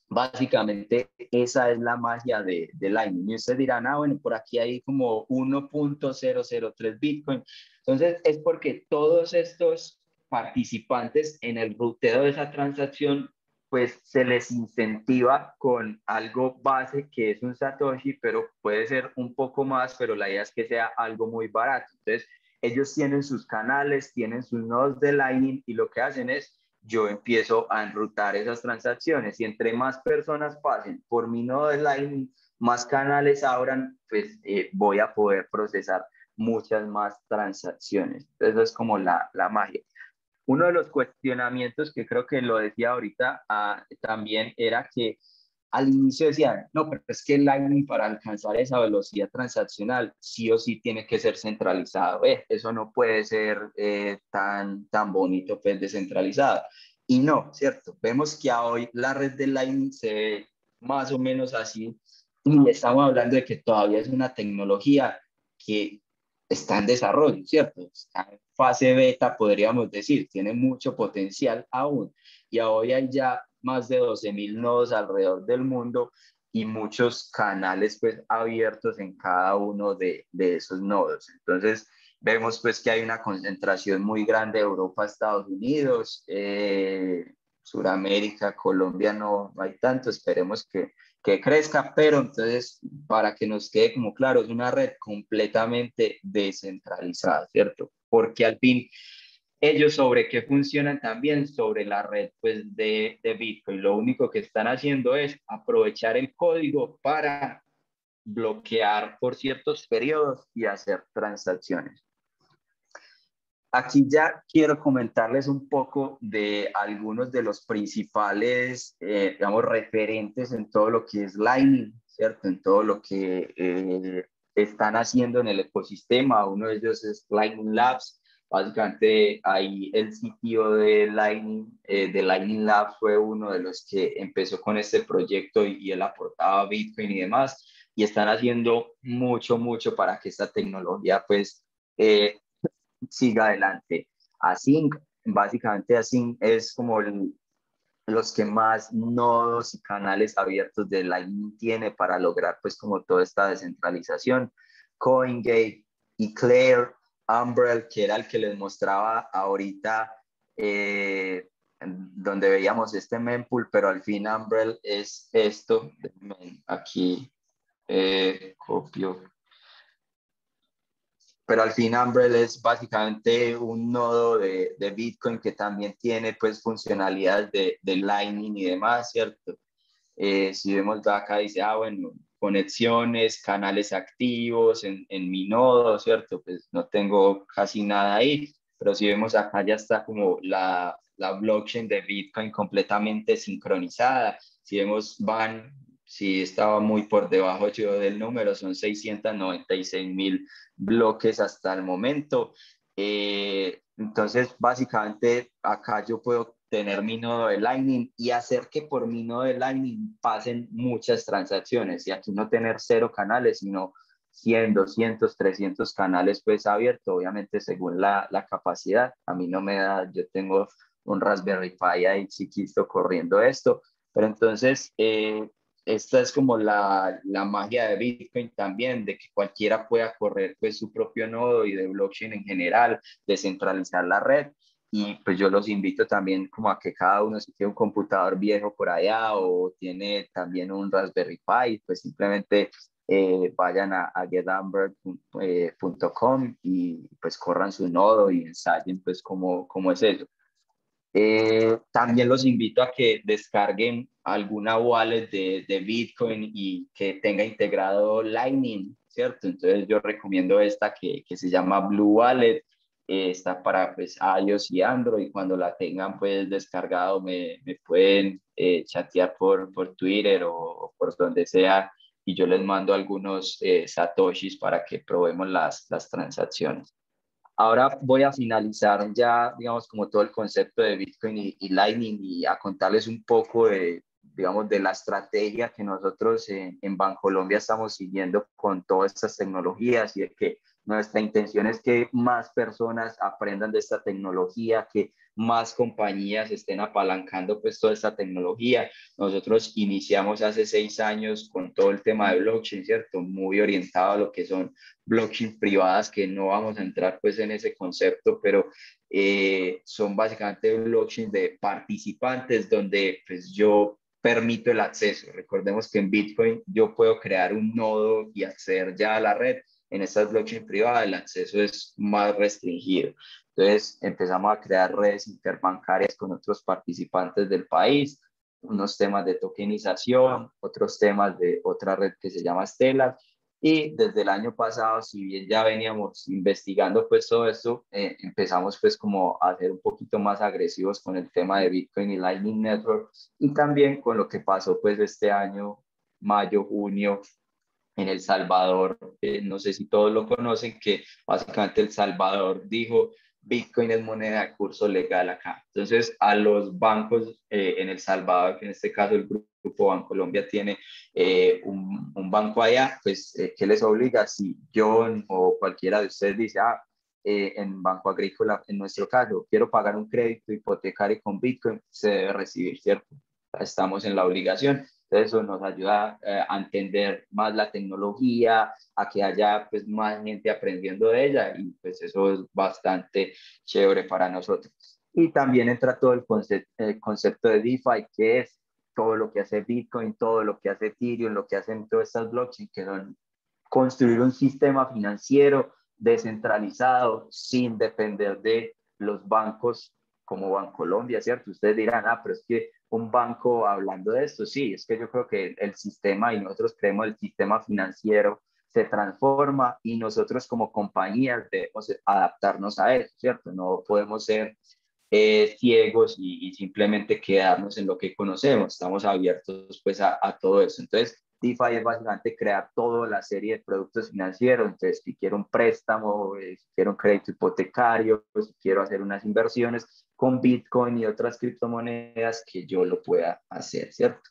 básicamente esa es la magia de Lightning. Y ustedes dirán, ah, bueno, por aquí hay como 1.003 Bitcoin. Entonces, es porque todos estos participantes en el ruteo de esa transacción, pues se les incentiva con algo base que es un Satoshi, pero puede ser un poco más, pero la idea es que sea algo muy barato. Entonces, ellos tienen sus canales, tienen sus nodos de Lightning y lo que hacen es yo empiezo a enrutar esas transacciones y entre más personas pasen por mi nodo de Lightning, más canales abran, pues voy a poder procesar muchas más transacciones. Eso es como la magia. Uno de los cuestionamientos que creo que lo decía ahorita también era que al inicio decían, no, pero es que el Lightning para alcanzar esa velocidad transaccional sí o sí tiene que ser centralizado. Eso no puede ser tan bonito, pues descentralizado. Y no, ¿cierto? Vemos que hoy la red de Lightning se ve más o menos así y estamos hablando de que todavía es una tecnología que está en desarrollo, ¿cierto? Está en fase beta, podríamos decir, tiene mucho potencial aún. Y hoy hay ya más de 12.000 nodos alrededor del mundo y muchos canales pues abiertos en cada uno de esos nodos. Entonces, vemos pues que hay una concentración muy grande de Europa, Estados Unidos, Suramérica, Colombia no hay tanto, esperemos que crezca, pero entonces, para que nos quede como claro, es una red completamente descentralizada, ¿cierto? Porque al fin, ellos sobre qué funcionan también sobre la red pues, de Bitcoin. Lo único que están haciendo es aprovechar el código para bloquear por ciertos periodos y hacer transacciones. Aquí ya quiero comentarles un poco de algunos de los principales, digamos, referentes en todo lo que es Lightning, ¿cierto? En todo lo que están haciendo en el ecosistema. Uno de ellos es Lightning Labs. Básicamente, ahí el sitio de Lightning Labs fue uno de los que empezó con este proyecto y él aportaba Bitcoin y demás. Y están haciendo mucho para que esta tecnología, pues, siga adelante. Async, básicamente Async es como los que más nodos y canales abiertos de Lightning tiene para lograr pues como toda esta descentralización. CoinGate, Eclair, Umbrel, que era el que les mostraba ahorita donde veíamos este mempool, pero al fin Umbrel es esto. Aquí copio, pero al fin Umbrel es básicamente un nodo de Bitcoin que también tiene pues funcionalidades de Lightning y demás, ¿cierto? Si vemos acá dice, bueno, conexiones, canales activos en mi nodo, ¿cierto? Pues no tengo casi nada ahí, pero si vemos acá ya está como la blockchain de Bitcoin completamente sincronizada. Si vemos si estaba muy por debajo yo del número, son 696.000 bloques hasta el momento. Entonces, básicamente, acá yo puedo tener mi nodo de Lightning y hacer que por mi nodo de Lightning pasen muchas transacciones. Y aquí no tener 0 canales, sino 100, 200, 300 canales pues abierto, obviamente según la capacidad. A mí no me da, yo tengo un Raspberry Pi ahí chiquito corriendo esto, pero entonces esta es como la magia de Bitcoin también, de que cualquiera pueda correr pues su propio nodo y de blockchain en general, descentralizar la red. Y pues yo los invito también como a que cada uno, si tiene un computador viejo por allá o tiene también un Raspberry Pi, pues simplemente vayan a getamber.com y pues corran su nodo y ensayen pues cómo es eso. También los invito a que descarguen alguna wallet de Bitcoin y que tenga integrado Lightning, ¿cierto? Entonces yo recomiendo esta que se llama Blue Wallet. Está para pues iOS y Android. Cuando la tengan pues descargado me pueden chatear por Twitter o por donde sea y yo les mando algunos satoshis para que probemos las transacciones. Ahora voy a finalizar ya, digamos, como todo el concepto de Bitcoin y Lightning y a contarles un poco de, digamos, de la estrategia que nosotros en Bancolombia estamos siguiendo con todas estas tecnologías y de que nuestra intención es que más personas aprendan de esta tecnología, que más compañías estén apalancando pues toda esta tecnología. Nosotros iniciamos hace 6 años con todo el tema de blockchain, ¿cierto? Muy orientado a lo que son blockchain privadas, que no vamos a entrar pues en ese concepto, pero son básicamente blockchain de participantes donde pues yo permito el acceso. Recordemos que en Bitcoin yo puedo crear un nodo y acceder ya a la red. En estas blockchain privadas el acceso es más restringido. Entonces empezamos a crear redes interbancarias con otros participantes del país, unos temas de tokenización, otros temas de otra red que se llama Stellar. Y desde el año pasado, si bien ya veníamos investigando pues todo esto, empezamos pues como a ser un poquito más agresivos con el tema de Bitcoin y Lightning Network y también con lo que pasó pues este año, mayo, junio, en El Salvador. No sé si todos lo conocen, que básicamente El Salvador dijo Bitcoin es moneda de curso legal acá. Entonces, a los bancos en El Salvador, que en este caso el Grupo Bancolombia tiene un banco allá, pues, ¿qué les obliga? Si John o cualquiera de ustedes dice, en Banco Agrícola, en nuestro caso, quiero pagar un crédito hipotecario con Bitcoin, se debe recibir, ¿cierto? Estamos en la obligación. Entonces, eso nos ayuda a entender más la tecnología, a que haya pues más gente aprendiendo de ella y pues eso es bastante chévere para nosotros. Y también entra todo el concepto de DeFi, que es todo lo que hace Bitcoin, todo lo que hace Ethereum, lo que hacen todas estas blockchains, que son construir un sistema financiero descentralizado sin depender de los bancos como Bancolombia, ¿cierto? Ustedes dirán, pero es que un banco hablando de esto, sí, es que yo creo que el sistema y nosotros creemos el sistema financiero se transforma y nosotros como compañías debemos adaptarnos a eso, ¿cierto? No podemos ser ciegos y simplemente quedarnos en lo que conocemos, estamos abiertos pues a todo eso. Entonces, DeFi es básicamente crear toda la serie de productos financieros. Entonces, si quiero un préstamo, si quiero un crédito hipotecario, pues, si quiero hacer unas inversiones con Bitcoin y otras criptomonedas, que yo lo pueda hacer, ¿cierto?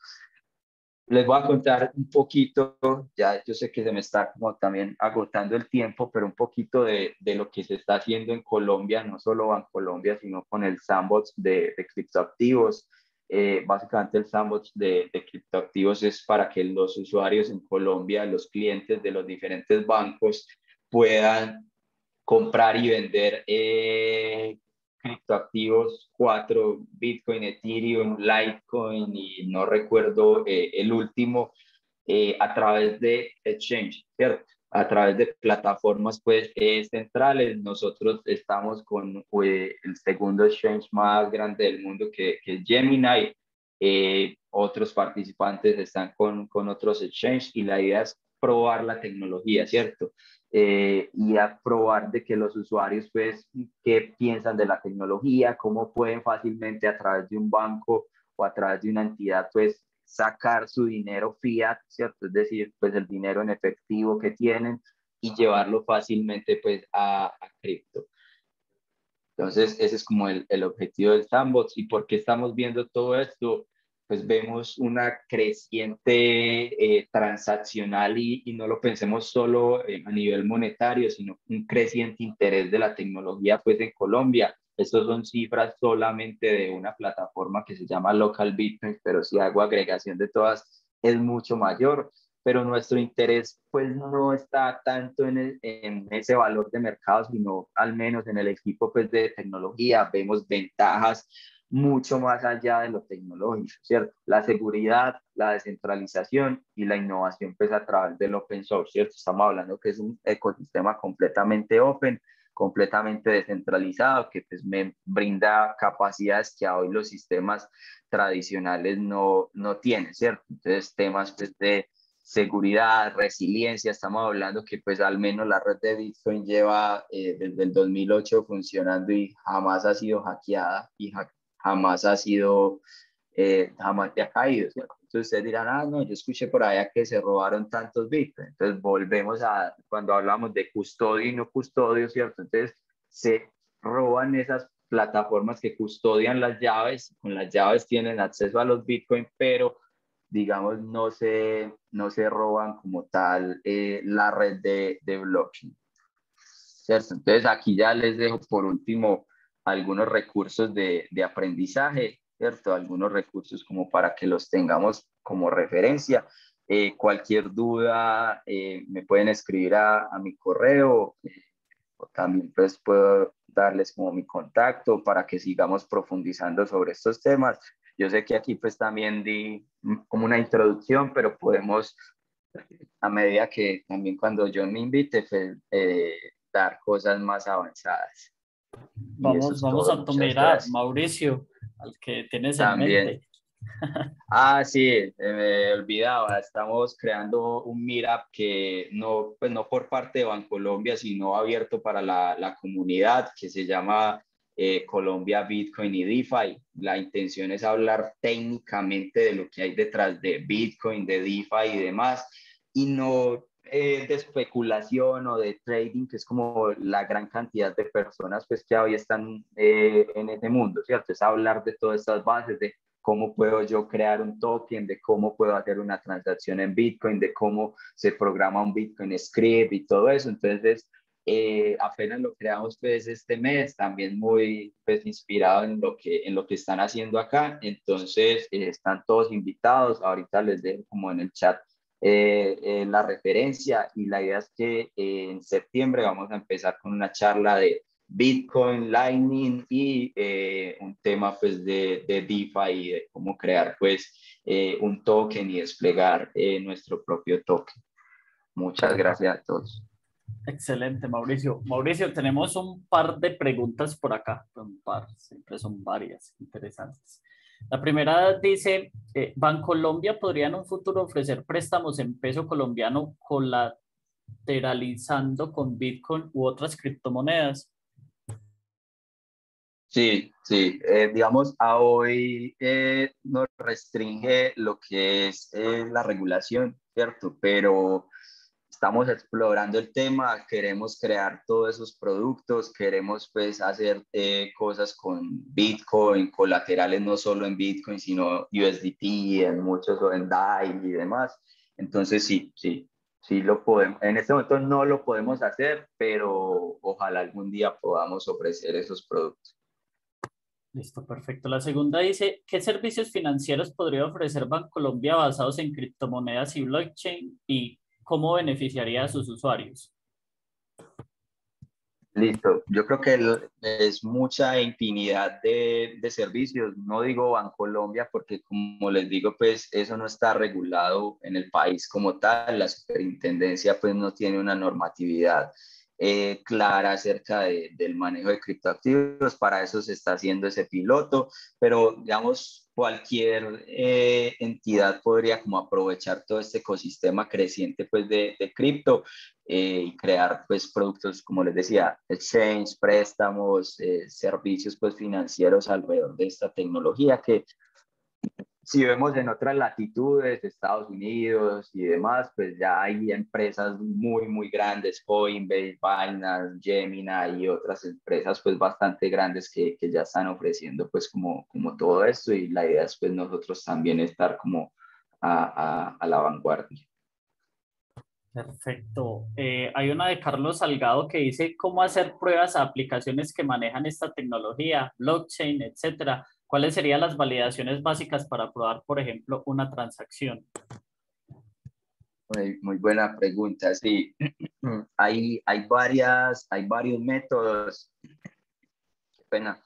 Les voy a contar un poquito, ya yo sé que se me está como también agotando el tiempo, pero un poquito de lo que se está haciendo en Colombia, no solo Bancolombia, sino con el sandbox de criptoactivos. Básicamente el sandbox de criptoactivos es para que los usuarios en Colombia, los clientes de los diferentes bancos puedan comprar y vender criptoactivos, 4, Bitcoin, Ethereum, Litecoin y no recuerdo el último, a través de exchange, ¿cierto? A través de plataformas pues centrales. Nosotros estamos con el segundo exchange más grande del mundo que es Gemini. Otros participantes están con otros exchanges y la idea es probar la tecnología, ¿cierto? Y a probar de que los usuarios, pues, qué piensan de la tecnología, cómo pueden fácilmente a través de un banco o a través de una entidad, pues, sacar su dinero fiat, ¿cierto? Es decir, pues el dinero en efectivo que tienen y llevarlo fácilmente, pues, a cripto. Entonces, ese es como el objetivo del sandbox. ¿Y por qué estamos viendo todo esto? Pues vemos una creciente transaccional y no lo pensemos solo a nivel monetario, sino un creciente interés de la tecnología pues en Colombia. Estas son cifras solamente de una plataforma que se llama Local Bitcoin, pero si hago agregación de todas es mucho mayor, pero nuestro interés pues no está tanto en ese valor de mercado, sino al menos en el equipo pues de tecnología. Vemos ventajas mucho más allá de lo tecnológico, ¿cierto? La seguridad, la descentralización y la innovación pues a través del open source, ¿cierto? Estamos hablando que es un ecosistema completamente open, completamente descentralizado, que pues me brinda capacidades que hoy los sistemas tradicionales no tienen, ¿cierto? Entonces temas pues de seguridad, resiliencia, estamos hablando que pues al menos la red de Bitcoin lleva desde el 2008 funcionando y jamás ha sido hackeada y jamás ha sido, jamás te ha caído, ¿cierto? Entonces ustedes dirán, ah, no, yo escuché por allá que se robaron tantos Bitcoin. Entonces volvemos a cuando hablamos de custodio y no custodio, ¿cierto? Entonces se roban esas plataformas que custodian las llaves, con las llaves tienen acceso a los Bitcoin, pero digamos no se roban como tal la red de blockchain, ¿cierto? Entonces aquí ya les dejo por último algunos recursos de aprendizaje, ¿cierto? Algunos recursos como para que los tengamos como referencia. Cualquier duda me pueden escribir a mi correo, o también pues puedo darles como mi contacto para que sigamos profundizando sobre estos temas. Yo sé que aquí pues también di como una introducción, pero podemos a medida que también cuando John me invite pues, dar cosas más avanzadas. Y eso es Vamos todo. a Muchas tomar gracias. Mauricio, al que tienes en También. mente. Ah, sí, me olvidaba, estamos creando un Meetup que no, pues no por parte de Bancolombia, sino abierto para la comunidad, que se llama Colombia Bitcoin y DeFi. La intención es hablar técnicamente de lo que hay detrás de Bitcoin, de DeFi y demás, y no de especulación o de trading, que es como la gran cantidad de personas pues, que hoy están en ese mundo, ¿cierto? Es hablar de todas estas bases, de cómo puedo yo crear un token, de cómo puedo hacer una transacción en Bitcoin, de cómo se programa un Bitcoin script y todo eso. Entonces, apenas lo creamos pues este mes, también muy pues inspirado en lo que están haciendo acá. Entonces, están todos invitados. Ahorita les dejo como en el chat la referencia y la idea es que en septiembre vamos a empezar con una charla de Bitcoin, Lightning y un tema pues de DeFi y de cómo crear pues un token y desplegar nuestro propio token. Muchas gracias a todos. Excelente, Mauricio. Mauricio, tenemos un par de preguntas por acá. Un par, siempre son varias, interesantes. La primera dice, ¿Bancolombia podría en un futuro ofrecer préstamos en peso colombiano colateralizando con Bitcoin u otras criptomonedas? Sí, sí, digamos, a hoy nos restringe lo que es la regulación, ¿cierto? Pero estamos explorando el tema, queremos crear todos esos productos, queremos pues hacer cosas con Bitcoin, colaterales no solo en Bitcoin, sino USDT, en muchos, o en DAI y demás. Entonces sí, sí, sí lo podemos. En este momento no lo podemos hacer, pero ojalá algún día podamos ofrecer esos productos. Listo, perfecto. La segunda dice, ¿qué servicios financieros podría ofrecer Bancolombia basados en criptomonedas y blockchain y cómo beneficiaría a sus usuarios? Listo, yo creo que es mucha infinidad de servicios, no digo Bancolombia porque como les digo, pues eso no está regulado en el país como tal, la superintendencia pues no tiene una normatividad clara acerca del manejo de criptoactivos, para eso se está haciendo ese piloto, pero digamos cualquier entidad podría como aprovechar todo este ecosistema creciente pues de cripto y crear pues productos, como les decía, exchange, préstamos, servicios pues financieros alrededor de esta tecnología que si vemos en otras latitudes, Estados Unidos y demás, pues ya hay empresas muy, muy grandes, Coinbase, Binance, Gemini y otras empresas pues bastante grandes que ya están ofreciendo pues como todo esto y la idea es pues nosotros también estar como a la vanguardia. Perfecto. Hay una de Carlos Salgado que dice cómo hacer pruebas a aplicaciones que manejan esta tecnología, blockchain, etcétera. ¿Cuáles serían las validaciones básicas para probar, por ejemplo, una transacción? Muy buena pregunta, sí. Hay varios métodos. Qué pena.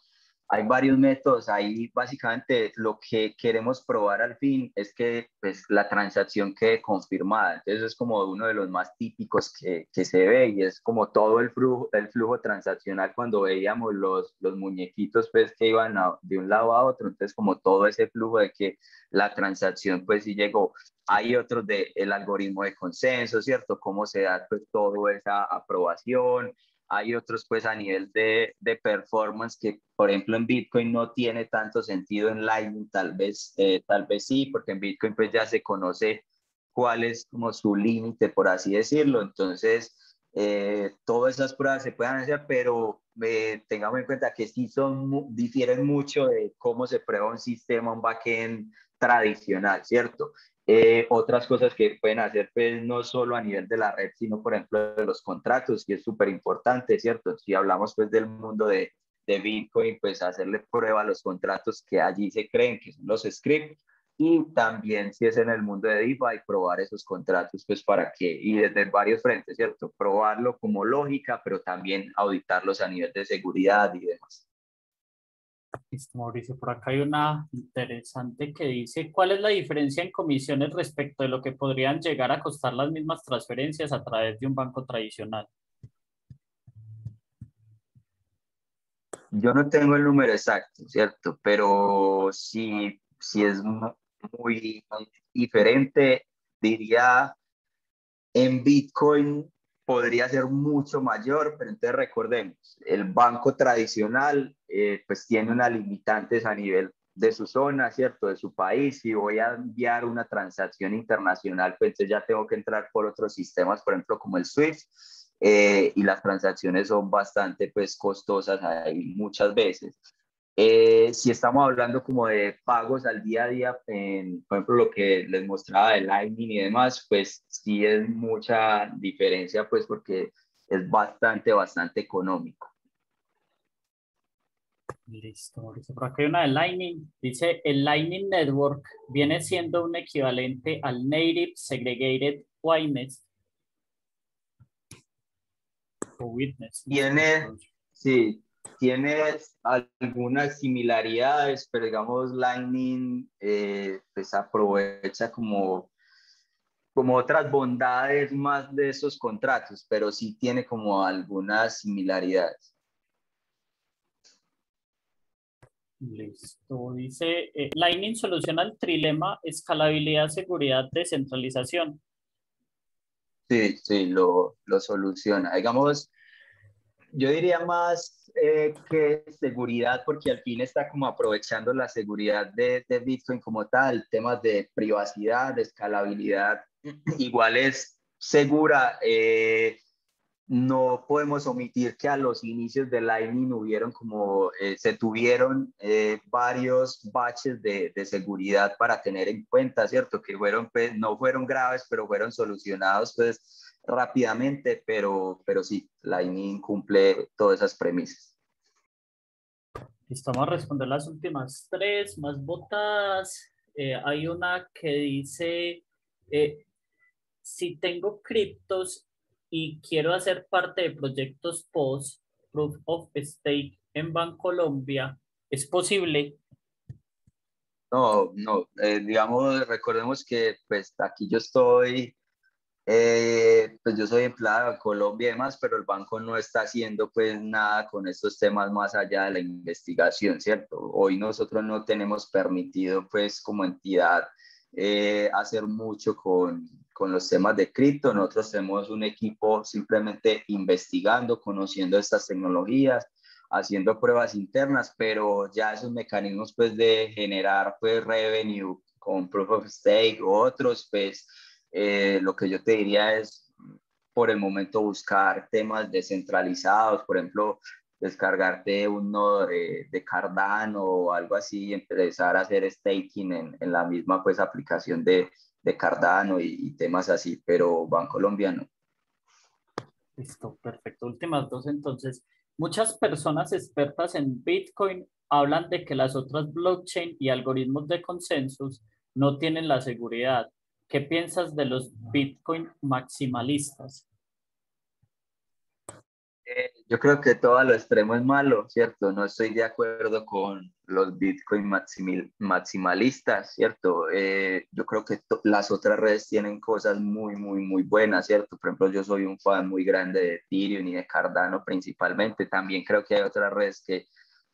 Hay varios métodos. Ahí básicamente lo que queremos probar al fin es que pues, la transacción quede confirmada. Entonces es como uno de los más típicos que se ve y es como todo el flujo transaccional cuando veíamos los muñequitos pues, que iban de un lado a otro. Entonces como todo ese flujo de que la transacción pues sí llegó. Hay otros del algoritmo de consenso, ¿cierto? Cómo se da pues toda esa aprobación. Hay otros pues a nivel de performance que, por ejemplo, en Bitcoin no tiene tanto sentido, en Lightning tal vez sí, porque en Bitcoin pues ya se conoce cuál es como su límite, por así decirlo. Entonces, todas esas pruebas se pueden hacer, pero tengamos en cuenta que sí difieren mucho de cómo se prueba un sistema, un backend tradicional, ¿cierto? Otras cosas que pueden hacer, pues no solo a nivel de la red, sino por ejemplo de los contratos, y es súper importante, ¿cierto? Si hablamos pues del mundo de Bitcoin, pues hacerle prueba a los contratos que allí se creen que son los scripts, y también si es en el mundo de DeFi, probar esos contratos, pues para que, y desde varios frentes, ¿cierto? Probarlo como lógica, pero también auditarlos a nivel de seguridad y demás. Listo, Mauricio, por acá hay una interesante que dice, ¿cuál es la diferencia en comisiones respecto de lo que podrían llegar a costar las mismas transferencias a través de un banco tradicional? Yo no tengo el número exacto, ¿cierto? Pero sí es muy diferente. Diría, en Bitcoin podría ser mucho mayor, pero entonces recordemos, el banco tradicional pues tiene unas limitantes a nivel de su zona, ¿cierto? De su país. Si voy a enviar una transacción internacional, pues entonces ya tengo que entrar por otros sistemas, por ejemplo, como el SWIFT, y las transacciones son bastante pues costosas ahí muchas veces. Si estamos hablando como de pagos al día a día, por ejemplo, lo que les mostraba de Lightning y demás, pues sí es mucha diferencia, pues porque es bastante económico. Listo, Mauricio, por acá hay una de Lightning. Dice, el Lightning Network viene siendo un equivalente al Native Segregated Witness o Witness, no sé cómo se Tiene, pronuncia. sí, tiene algunas similaridades, pero digamos Lightning pues aprovecha como otras bondades más de esos contratos, pero sí tiene como algunas similaridades. Listo. Dice, Lightning soluciona el trilema escalabilidad, seguridad, descentralización. Sí, sí, lo soluciona. Digamos, yo diría más que seguridad, porque al fin está como aprovechando la seguridad de Bitcoin como tal, temas de privacidad, de escalabilidad, igual es segura. No podemos omitir que a los inicios de Lightning hubieron como, se tuvieron varios baches de seguridad para tener en cuenta, ¿cierto? Que fueron, pues, no fueron graves, pero fueron solucionados, pues, rápidamente, pero sí, Lightning cumple todas esas premisas. Listo, vamos a responder las últimas tres más votadas. Hay una que dice, eh, si tengo criptos y quiero hacer parte de proyectos POS, Proof of Stake en Bancolombia, ¿es posible? No, no, digamos, recordemos que pues aquí yo estoy. Pues yo soy empleado de Colombia y demás, pero el banco no está haciendo pues nada con estos temas más allá de la investigación, ¿cierto? Hoy nosotros no tenemos permitido pues como entidad hacer mucho con los temas de cripto. Nosotros tenemos un equipo simplemente investigando, conociendo estas tecnologías, haciendo pruebas internas, pero ya esos mecanismos pues de generar pues revenue con proof of stake u otros pues lo que yo te diría es, por el momento, buscar temas descentralizados, por ejemplo, descargarte un nodo de Cardano o algo así y empezar a hacer staking en la misma pues, aplicación de Cardano y temas así, pero Bancolombia no. Listo, perfecto. Últimas dos entonces. Muchas personas expertas en Bitcoin hablan de que las otras blockchain y algoritmos de consensus no tienen la seguridad. ¿Qué piensas de los Bitcoin maximalistas? Yo creo que todo a lo extremo es malo, ¿cierto? No estoy de acuerdo con los Bitcoin maximalistas, ¿cierto? Yo creo que las otras redes tienen cosas muy, muy, muy buenas, ¿cierto? Por ejemplo, yo soy un fan muy grande de Ethereum y de Cardano principalmente. También creo que hay otras redes que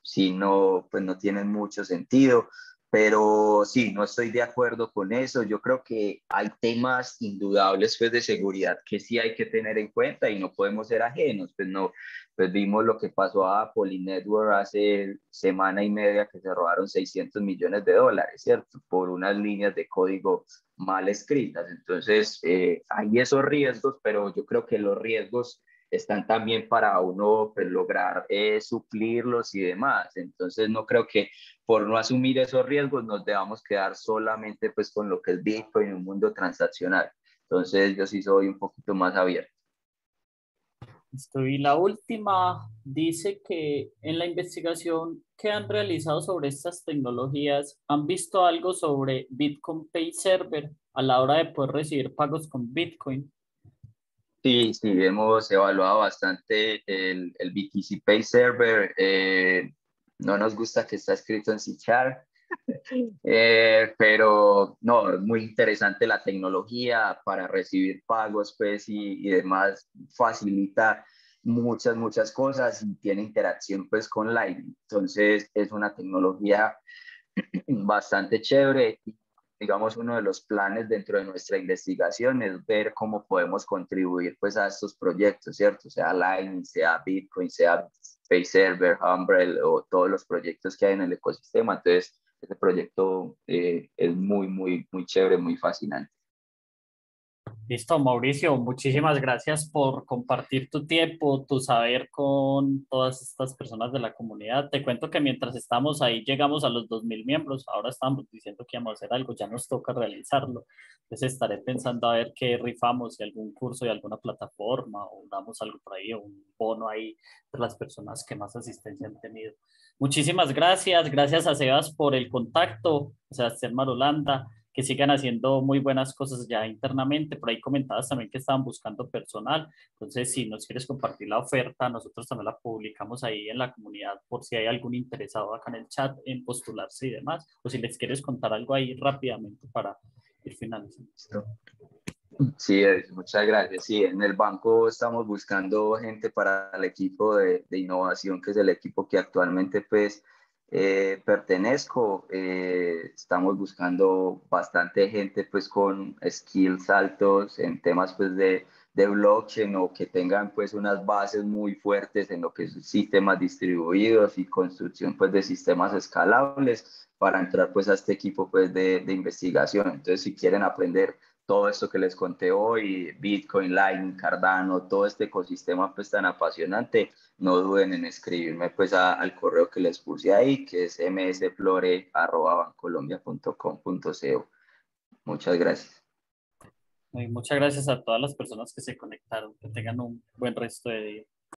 si no, pues no tienen mucho sentido. Pero sí, no estoy de acuerdo con eso. Yo creo que hay temas indudables pues, de seguridad que sí hay que tener en cuenta y no podemos ser ajenos. Pues no, pues vimos lo que pasó a Apple y Network hace semana y media que se robaron 600 millones de dólares, ¿cierto? Por unas líneas de código mal escritas. Entonces, hay esos riesgos, pero yo creo que los riesgos están también para uno pues, lograr suplirlos y demás. Entonces, no creo que por no asumir esos riesgos nos debamos quedar solamente pues con lo que es Bitcoin, un mundo transaccional. Entonces, yo sí soy un poquito más abierto. Y la última dice que en la investigación que han realizado sobre estas tecnologías, ¿han visto algo sobre Bitcoin Pay Server a la hora de poder recibir pagos con Bitcoin? Sí, sí, hemos evaluado bastante el BTC Pay Server. No nos gusta que está escrito en C Sharp, pero no, es muy interesante la tecnología para recibir pagos, pues, y demás, facilita muchas, muchas cosas y tiene interacción, pues, con Lightning. Entonces, es una tecnología bastante chévere. Digamos, uno de los planes dentro de nuestra investigación es ver cómo podemos contribuir pues a estos proyectos, ¿cierto? Sea Lightning, sea Bitcoin, sea Pay Server, Umbrel o todos los proyectos que hay en el ecosistema. Entonces, este proyecto es muy, muy, muy chévere, muy fascinante. Listo, Mauricio, muchísimas gracias por compartir tu tiempo, tu saber con todas estas personas de la comunidad. Te cuento que mientras estamos ahí llegamos a los 2000 miembros, ahora estamos diciendo que íbamos a hacer algo, ya nos toca realizarlo. Entonces estaré pensando a ver qué rifamos, si algún curso de alguna plataforma o damos algo por ahí, o un bono ahí de las personas que más asistencia han tenido. Muchísimas gracias, gracias a Sebas por el contacto, a Sebastián Marulanda, que sigan haciendo muy buenas cosas ya internamente. Por ahí comentabas también que estaban buscando personal. Entonces, si nos quieres compartir la oferta, nosotros también la publicamos ahí en la comunidad por si hay algún interesado acá en el chat en postularse y demás. O si les quieres contar algo ahí rápidamente para ir finalizando. ¿Listo? Sí, muchas gracias. Sí, en el banco estamos buscando gente para el equipo de innovación, que es el equipo que actualmente pues pertenezco. Estamos buscando bastante gente pues con skills altos en temas pues de blockchain o que tengan pues unas bases muy fuertes en lo que es sistemas distribuidos y construcción pues de sistemas escalables para entrar pues a este equipo pues de investigación. Entonces, si quieren aprender todo esto que les conté hoy, Bitcoin, Lightning, Cardano, todo este ecosistema pues tan apasionante, no duden en escribirme pues al correo que les puse ahí, que es msflore@bancolombia.com.co. Muchas gracias. Y muchas gracias a todas las personas que se conectaron. Que tengan un buen resto de día.